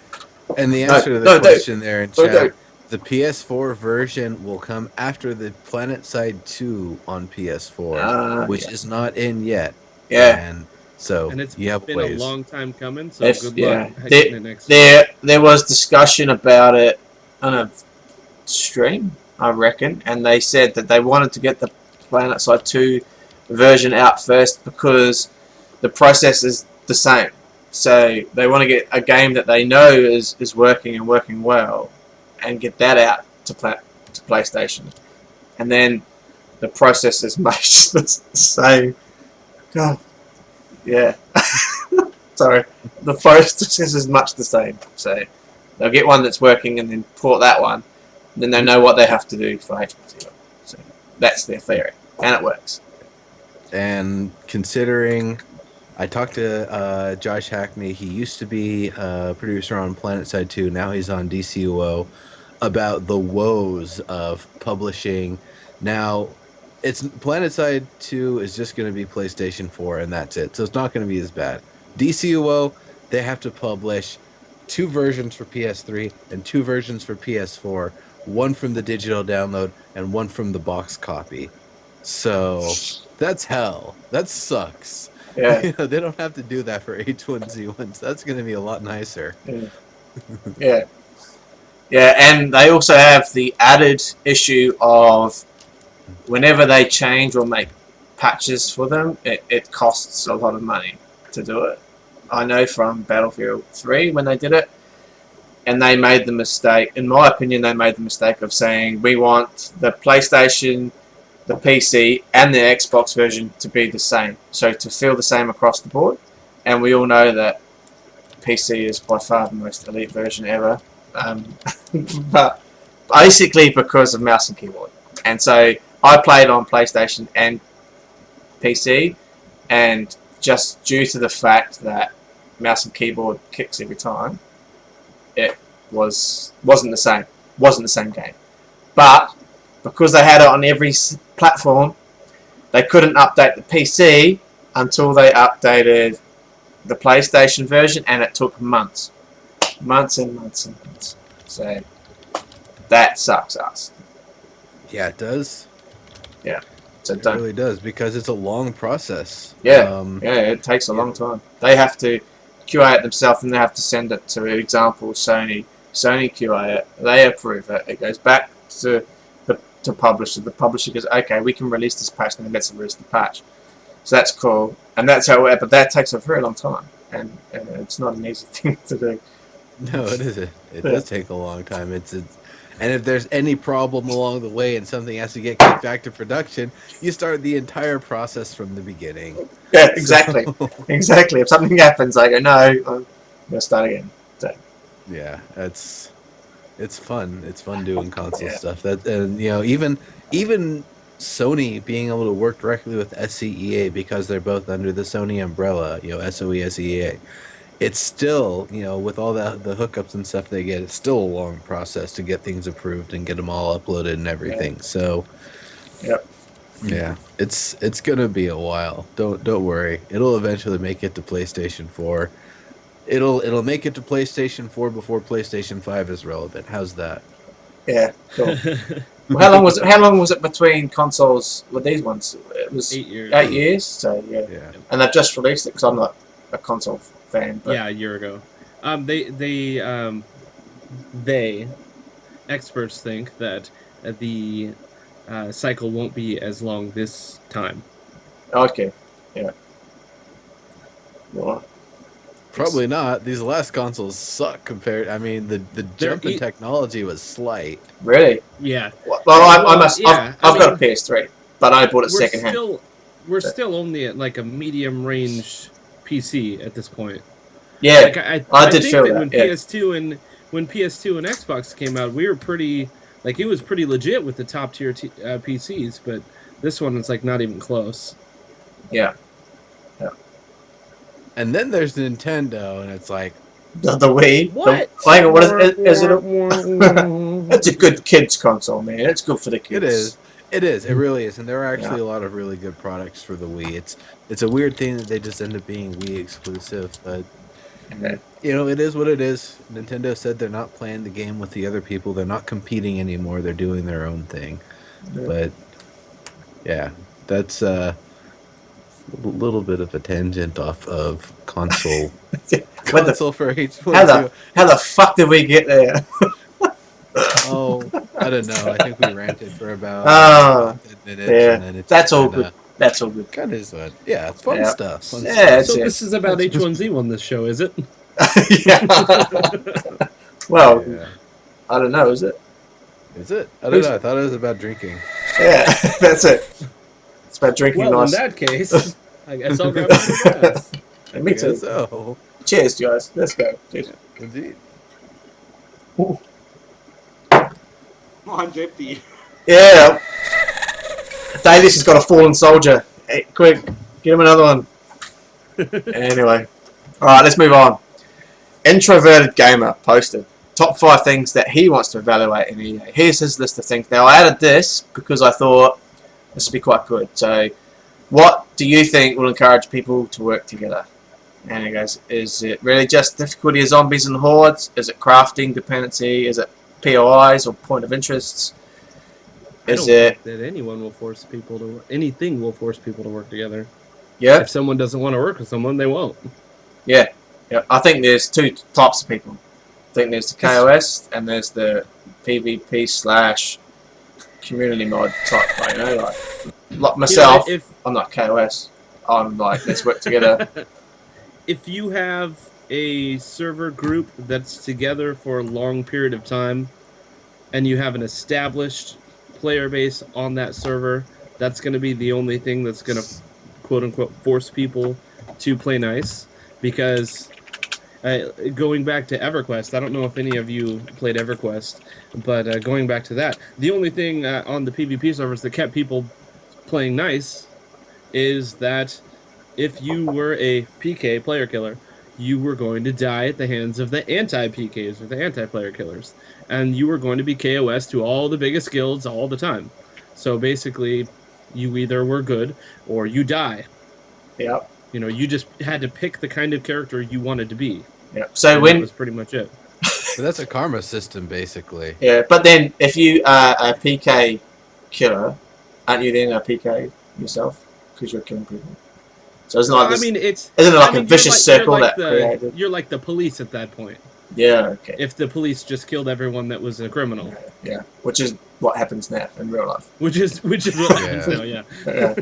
And the answer to the no, question there in No, chat, the PS4 version will come after the PlanetSide 2 on PS4, which is not in yet. Yeah. And so And it's you have been ways. a long time coming. So If- good yeah. luck getting it next week. There was discussion about it on a stream, I reckon, and they said that they wanted to get the PlanetSide 2 version out first because the process is the same. So they want to get a game that they know is working and working well, and get that out to PlayStation, and then the process is much the same. God, yeah. Sorry, the process is much the same. So they'll get one that's working and then port that one. Then they know what they have to do for HPT. So that's their theory, and it works. And considering I talked to Josh Hackney, he used to be a producer on PlanetSide 2, now he's on DCUO, about the woes of publishing. Now, PlanetSide 2 is just going to be PlayStation 4 and that's it. So it's not going to be as bad. DCUO, they have to publish 2 versions for PS3 and 2 versions for PS4, one from the digital download and one from the box copy. So that's hell. That sucks. Yeah. They don't have to do that for H1Z1s. That's going to be a lot nicer. Yeah. Yeah, and they also have the added issue of whenever they change or make patches for them, it costs a lot of money to do it. I know from Battlefield 3 when they did it, and they made the mistake, in my opinion, they made the mistake of saying we want the PlayStation, the PC, and the Xbox version to be the same. So to feel the same across the board. And we all know that PC is by far the most elite version ever. But basically because of mouse and keyboard. And so I played on PlayStation and PC, and just due to the fact that mouse and keyboard kicks every time, it wasn't the same game. But because they had it on every platform, they couldn't update the PC until they updated the PlayStation version, and it took months and months and months. So that sucks us. Yeah, it does. So It don't. really does because it's a long process. Yeah, it takes a yeah. long time. They have to QA it themselves, and they have to send it to, example, Sony. Sony QA it, they approve it. It goes back to the publisher. The publisher goes, okay, we can release this patch, and then let's release the patch. So that's cool, and that's how. But that takes a very long time, and it's not an easy thing to do. No, it isn't. It Yeah. does take a long time. And if there's any problem along the way and something has to get kicked back to production, you start the entire process from the beginning. Yeah, exactly, So, exactly. If something happens, I go, no, I'm gonna start again. So, yeah, it's fun. It's fun doing console Yeah. stuff. That and even Sony being able to work directly with SCEA because they're both under the Sony umbrella, SOE SEA. It's still, with all the hookups and stuff they get, it's still a long process to get things approved and get them all uploaded and everything. So, Yep. yeah, it's gonna be a while. Don't worry. It'll eventually make it to PlayStation 4. It'll make it to PlayStation 4 before PlayStation 5 is relevant. How's that? Yeah, cool. Well, how long was it? How long was it between consoles with these ones? It was 8 years. 8 years. So yeah, Yeah. and they've just released it because I'm not a console fan. But Yeah, a year ago. They experts think that the cycle won't be as long this time. Okay. Yeah. Well, Probably not. These last consoles suck compared. I mean, the jump in technology was slight. really? Yeah. Well, I must. Yeah, I've got a PS3, but I bought it secondhand. We're So- still only at like a medium range PC at this point. Yeah, Like I did think feel that that, when yeah. PS2 and Xbox came out, we were pretty like it was pretty legit with the top tier PCs, but this one is like not even close. yeah. And then there's Nintendo, and it's like, The Wii. What? Hang on, what is it? It's a good kids console, man. It's good for the kids. it is. It is. It really is. And there are actually a lot of really good products for the Wii. It's a weird thing that they just end up being Wii exclusive, but Yeah. it is what it is. Nintendo said they're not playing the game with the other people. They're not competing anymore. They're doing their own thing. Yeah. But yeah, that's a little bit of a tangent off of console. What the- console for H1. how the fuck did we get there? Oh, I don't know. I think we ranted for about Oh, 10 minutes. yeah. And then it's That's all good. That's all good. Kind of is fun. Yeah, it's fun Yeah. stuff. Fun Yeah, stuff. That's So it. this is about That's- H1Z1 this show, is it? Yeah. Well, Yeah. I don't know. Is it? Is it? I don't know. I thought it was about drinking. Yeah, that's it. It's about drinking Well, nice. in that case, I guess I'll grab a glass. Me I too. guess so. Cheers, guys. Let's go. Cheers. Indeed. Mine's empty. Yeah. Davis has got a fallen soldier. Hey, quick, get him another one. Anyway. Alright, let's move on. Introverted Gamer posted top 5 things that he wants to evaluate in EA. Here's his list of things. Now, I added this because I thought this would be quite good. So, what do you think will encourage people to work together? And he goes, is it really just difficulty of zombies and hordes? Is it crafting dependency? Is it POIs or point of interests? I Is don't it... think that anything will force people to work together. Yeah? If someone doesn't want to work with someone, they won't. Yeah. I think there's 2 types of people. I think there's the KOS and there's the PvP / community mod type guy, you know, like myself. You know, I'm not KOS. I'm like, let's work together. if you have a server group that's together for a long period of time and you have an established player base on that server, that's going to be the only thing that's going to quote-unquote force people to play nice. Because going back to EverQuest, I don't know if any of you played EverQuest, but going back to that, the only thing on the PvP servers that kept people playing nice is that if you were a PK player killer, you were going to die at the hands of the anti-PKs or the anti-player killers. And you were going to be KOS to all the biggest guilds all the time. So basically, you either were good or you die. Yep. You know, you just had to pick the kind of character you wanted to be. Yep. So And when... that was pretty much it. But that's a karma system, basically. Yeah, but then if you are a PK killer, aren't you then a PK yourself because you're killing people? So isn't it Well, like I this? mean, it's. Isn't it I like a mean, you're vicious like you're circle like that the created? you're like the police at that point. Yeah. Okay. If the police just killed everyone that was a criminal, Yeah. Which is what happens now in real life. which is what happens Yeah. now. Yeah. Yeah.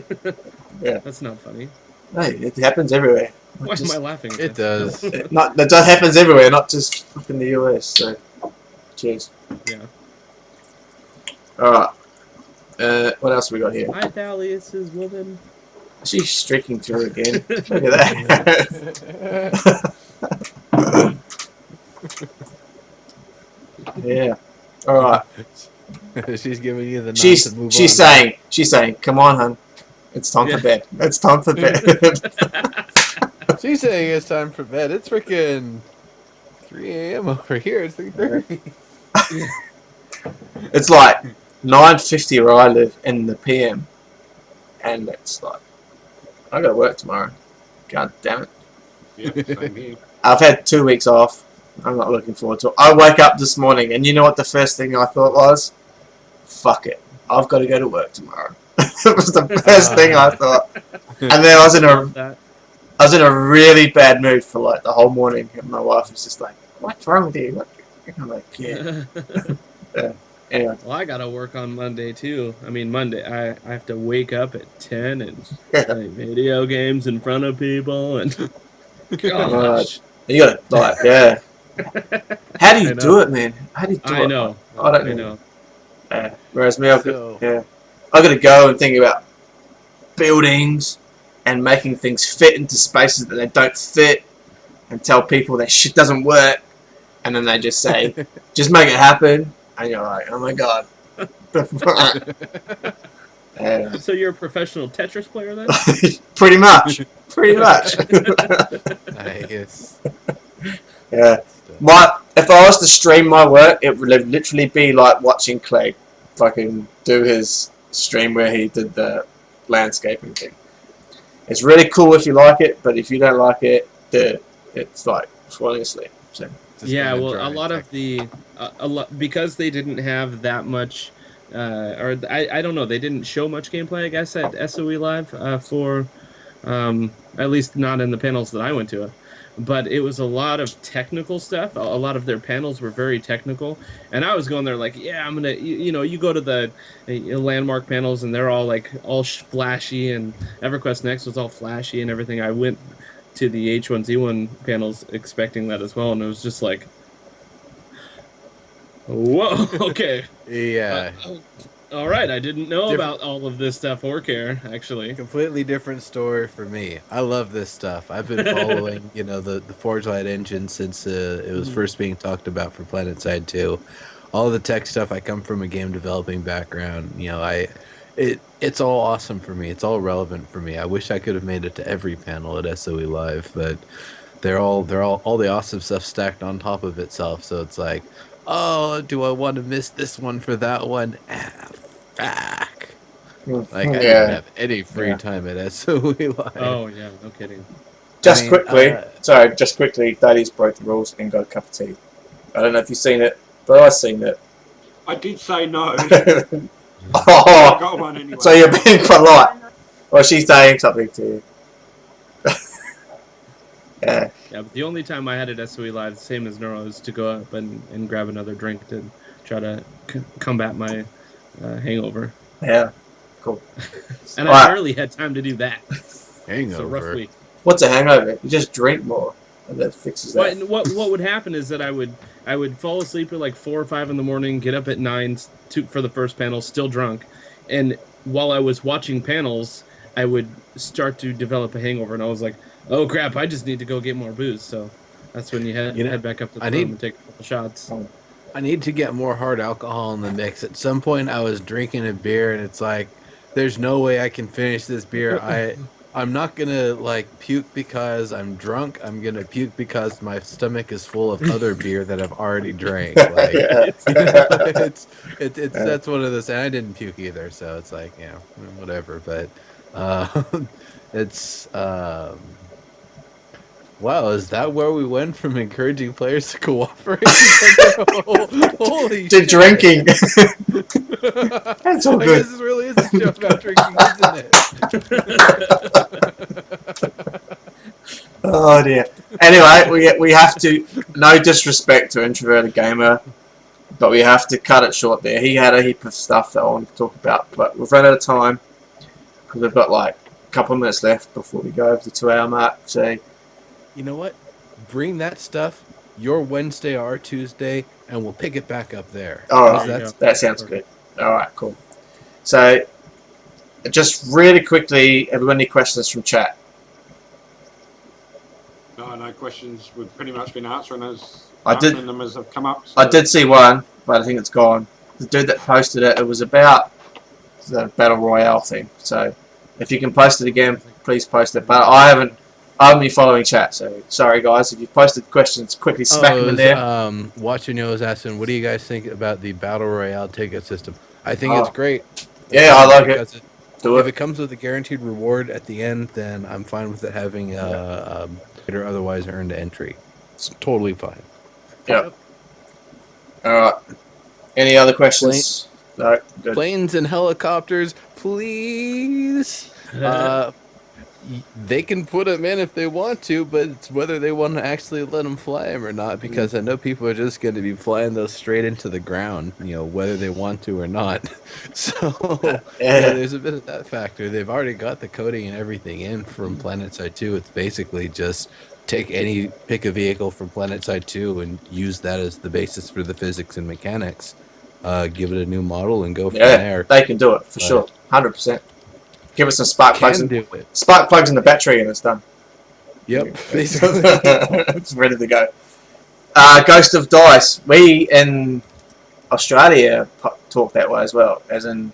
Yeah. That's not funny. Hey, it happens everywhere. Not Why just, am I laughing? At It this? does. that just happens everywhere, not just in the US. So, cheers. Yeah. All right. What else we got here? Hi, Thalius is woman. She's streaking through again. Look at that. Yeah. All right. She's giving you the nod She's to move she's on. saying, come on, hun. It's time for bed. It's time for bed. She's saying it's time for bed. It's freaking 3 a.m. over here. It's 3:30. It's like 9:50 where I live in the PM, and it's like I got to work tomorrow. God damn it! Yeah, same here. I've had 2 weeks off. I'm not looking forward to it. I woke up this morning, and you know what the first thing I thought was? Fuck it. I've got to go to work tomorrow. It was the first thing I thought. And then I was in a really bad mood for like the whole morning, and my wife was just like, "What's wrong with you?" And I'm like, "Yeah." Anyway. Well, I gotta work on Monday too. I mean, Monday I have to wake up at 10 and play video games in front of people and gosh. You gotta like, yeah. How do I you know. do it, man? How do you do it? I know. I don't I know. know. Whereas me, I've So- got, I got to go and think about buildings and making things fit into spaces that they don't fit, and tell people that shit doesn't work, and then they just say, "Just make it happen," and you're like, "Oh my god." The fuck? Yeah. So you're a professional Tetris player then? Pretty much. Pretty much. Nice. Yeah. If I was to stream my work, it would literally be like watching Clay fucking do his stream where he did the landscaping thing. It's really cool if you like it, but if you don't like it, it's like falling asleep. So. Just Yeah, gonna well, dry a lot of the a lot because they didn't have that much, or I don't know, they didn't show much gameplay, I guess, at SOE Live for, at least not in the panels that I went to. But it was a lot of technical stuff. A lot of their panels were very technical, and I was going there like, yeah, I'm gonna, you go to the landmark panels and they're all like all flashy, and EverQuest Next was all flashy and everything. I went to the H1Z1 panels expecting that as well, and it was just like, whoa, okay, Yeah. all right, I didn't know about all of this stuff or care, actually. Completely different story for me. I love this stuff. I've been following, the Forge Light engine since it was first being talked about for PlanetSide 2. All the tech stuff. I come from a game developing background. It's all awesome for me. It's all relevant for me. I wish I could have made it to every panel at SOE Live, but they're all the awesome stuff stacked on top of itself. So it's like, oh, do I want to miss this one for that one? Fuck. Like, I didn't have any free time at SOE Live. Oh yeah, no kidding. Just quickly, Daddy's broke the rules and got a cup of tea. I don't know if you've seen it, but I've seen it. I did say no. Oh, I got one anyway. so you're being polite. Well, she's saying something to you. Yeah. Yeah, but the only time I had it SOE Live, same as Neuro, is to go up and grab another drink to try to combat my hangover. Yeah. Cool. And Alright. I barely had time to do that. It's a rough Hangover. week. What's a hangover? You just drink more, and that fixes that. What would happen is that I would fall asleep at like 4 or 5 in the morning, get up at 9 for the first panel, still drunk, and while I was watching panels, I would start to develop a hangover, and I was like, "Oh crap! I just need to go get more booze." So that's when you head back up to the room and take a couple shots. I need to get more hard alcohol in the mix. At some point, I was drinking a beer, and it's like, there's no way I can finish this beer. I'm not gonna like puke because I'm drunk. I'm gonna puke because my stomach is full of other beer that I've already drank. Like, it's that's one of those. And I didn't puke either, so it's like, whatever. But it's Wow, is that where we went from encouraging players to cooperate? Holy To shit. drinking. That's all I good. guess this really is a show about drinking, isn't it? Oh dear. Anyway, we have to. No disrespect to Introverted Gamer, but we have to cut it short there. He had a heap of stuff that I wanted to talk about, but we've run out of time because we've got like a couple of minutes left before we go over the 2-hour mark. So, You know what? Bring that stuff your Wednesday or Tuesday, and we'll pick it back up there. all How's right, that? that sounds good. All right, cool. So, just really quickly, have we got any questions from chat? No questions. We've pretty much been answering them as have come up. So. I did see one, but I think it's gone. The dude that posted it, it was about the Battle Royale thing. So, if you can post it again, please post it. But I haven't been following chat, so sorry guys. If you posted questions, quickly smack them in there. Watching you was asking, what do you guys think about the Battle Royale ticket system? I think Oh. it's great. Yeah, I like it. Because Do if it. it comes with a guaranteed reward at the end, then I'm fine with it having or otherwise earned entry. It's totally fine. Yep. All right. Any other questions? No. Good. Planes and helicopters, please. They can put them in if they want to, but it's whether they want to actually let them fly them or not, because I know people are just going to be flying those straight into the ground, whether they want to or not. So, there's a bit of that factor. They've already got the coding and everything in from PlanetSide 2. It's basically just pick a vehicle from PlanetSide 2 and use that as the basis for the physics and mechanics. Give it a new model and go from there. They can do it for sure, 100%. Give it some spark plugs. Spark plugs in the battery and it's done. Yep, basically. It's ready to go. Ghost of Dice. We in Australia talk that way as well, as in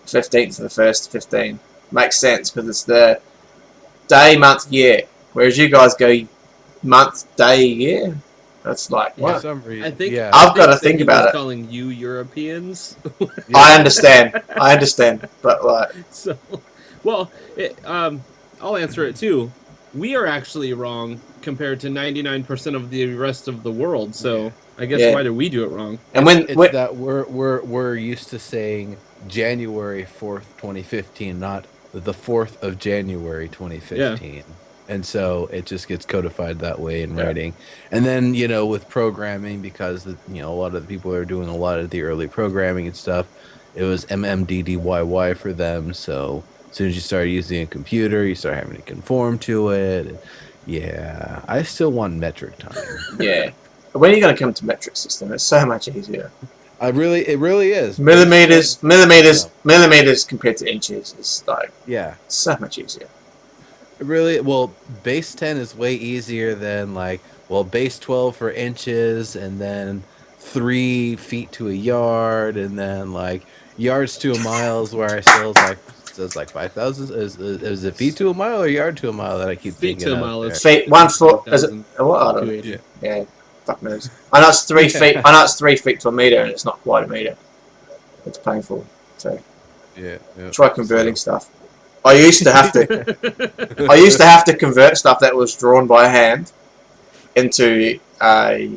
15th to the 1st 15. Makes sense because it's the day, month, year. Whereas you guys go month, day, year. That's like what? For some reason. I think I've got to think about it. Calling you Europeans. I understand, but like. So, well, I'll answer it too. We are actually wrong compared to 99% of the rest of the world. So I guess why do we do it wrong? And it's that we're used to saying January 4th, 2015, not the 4th of January 2015. Yeah. And so it just gets codified that way in writing. And then, with programming, because, a lot of the people are doing a lot of the early programming and stuff, it was MMDDYY for them. So as soon as you start using a computer, you start having to conform to it. Yeah, I still want metric time. Yeah. When are you going to come to metric system? It's so much easier. It really is. Millimeters compared to inches is like so much easier. Really, well, base 10 is way easier than base 12 for inches, and then 3 feet to a yard, and then yards to a mile is where I still is 5,000. Is it feet to a mile or yard to a mile that I keep feet thinking to a mile? Is feet 1 foot? Is it what? I don't know. Yeah, fuck knows. I know it's 3 feet. I know it's 3 feet to a meter, and it's not quite a meter. It's painful. So try converting stuff. I used to have to convert stuff that was drawn by hand into a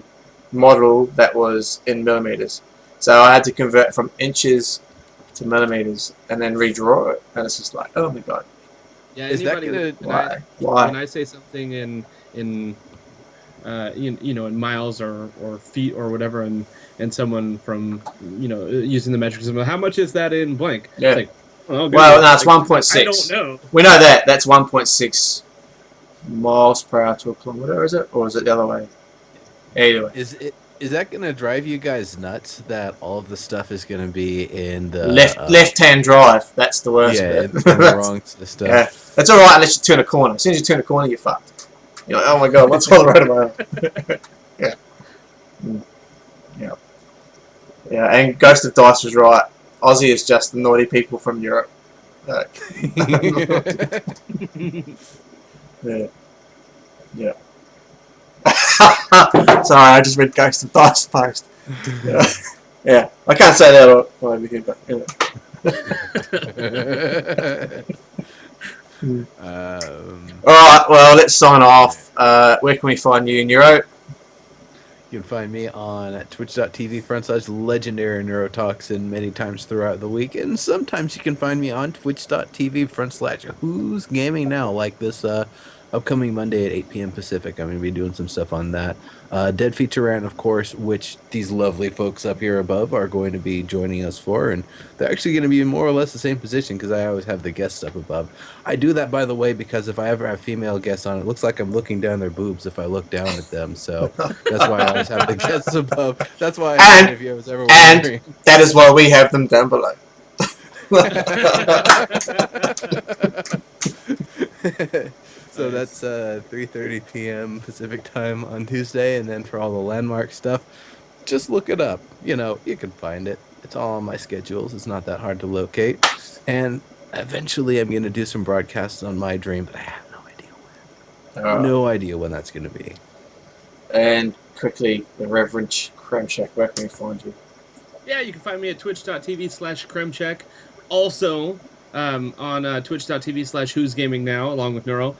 model that was in millimeters. So I had to convert from inches to millimeters and then redraw it, and it's just like, oh my god. Yeah, is that why? When I say something in in miles or feet or whatever, and someone from using the metric system, how much is that in blank? Yeah. It's like, well, no, it's 1.6. I don't know. We know that. That's 1.6 miles per hour to a kilometer, is it? Or is it the other way? Anyway. Is that going to drive you guys nuts that all of the stuff is going to be in the... Left-hand drive. That's the worst bit. Yeah, in the wrong stuff. Yeah. That's alright unless you turn a corner. As soon as you turn a corner, you're fucked. You're like, oh my god, what's all the road around? Yeah, and Ghost of Dice was right. Aussie is just the naughty people from Europe. Yeah. Sorry, I just read Ghost of Dice post. Yeah, I can't say that over here, but Alright, well, let's sign off. Where can we find you, Neuro? You can find me on twitch.tv/legendaryneurotoxin many times throughout the week, and sometimes you can find me on twitch.tv/who's gaming now, like this upcoming Monday at 8 p.m. Pacific. I'm going to be doing some stuff on that. Dead Feature Rant, of course, which these lovely folks up here above are going to be joining us for, and they're actually going to be in more or less the same position because I always have the guests up above. I do that, by the way, because if I ever have female guests on, it looks like I'm looking down their boobs if I look down at them, so that's why I always have the guests above. That's why I And- if you was ever wondering. That is why we have them down below. So that's 3:30 p.m. Pacific time on Tuesday, and then for all the landmark stuff, just look it up. You know, you can find it. It's all on my schedules. It's not that hard to locate. And eventually I'm going to do some broadcasts on my dream, but I have no idea when. No idea when that's going to be. And quickly, the Reverend Kremchek, where can we find you? Yeah, you can find me at twitch.tv/Kremchek. Also, on twitch.tv/Who's Gaming Now, along with Neuro.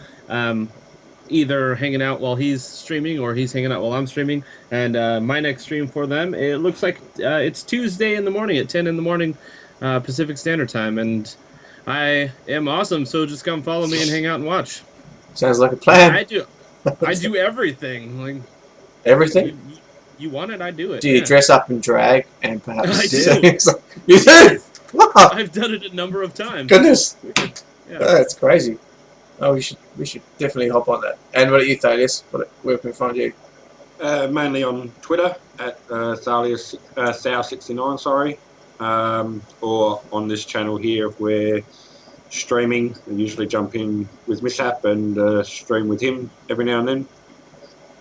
Either hanging out while he's streaming or he's hanging out while I'm streaming. And my next stream for them, it looks like it's Tuesday in the morning at 10 in the morning Pacific Standard Time. And I am awesome, so just come follow me and hang out and watch. Sounds like a plan. I do everything. Like Everything? you want it, I do it. Do you yeah. dress up in drag and perhaps I do. sing? You do? Wow. I've done it a number of times. Goodness. Yeah. Oh, that's crazy. Oh, we should definitely hop on that. And what about you, Thalius? Where can we find you? Mainly on Twitter at Thal69, sorry, or on this channel here if we're streaming. I usually jump in with Mishap and stream with him every now and then.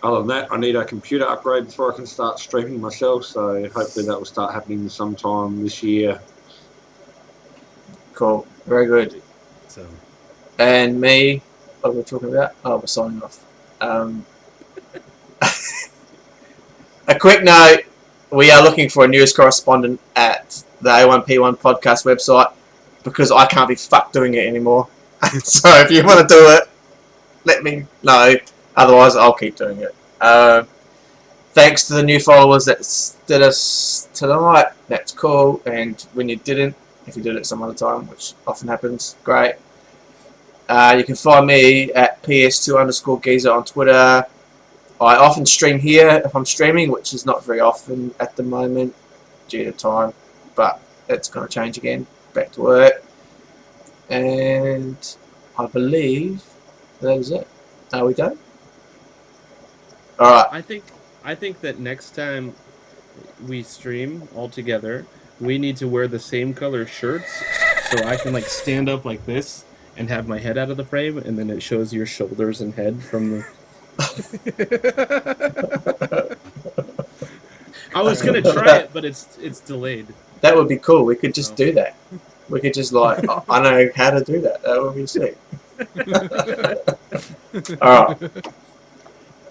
Other than that, I need a computer upgrade before I can start streaming myself, so hopefully that will start happening sometime this year. Cool. Very good. So And me, what are we talking about? Oh, we're signing off. A quick note, we are looking for a news correspondent at the A1P1 podcast website because I can't be fucked doing it anymore. So if you want to do it, let me know. Otherwise, I'll keep doing it. Thanks to the new followers that did us tonight. That's cool. And when you didn't, if you did it some other time, which often happens, great. You can find me at PS2_geezer on Twitter. I often stream here if I'm streaming, which is not very often at the moment due to time, but it's going to change again. Back to work. And I believe that is it. Are we done? Alright. I think that next time we stream all together, we need to wear the same color shirts so I can like stand up like this and have my head out of the frame, and then it shows your shoulders and head from the. I was gonna try it, but it's delayed. That would be cool. We could just do that. We could just like, I know how to do that. That would be sick. Alright.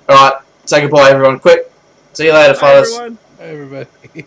Alright. Say goodbye, everyone. Quick. See you later, fellas. Bye, everyone. Hi, everybody.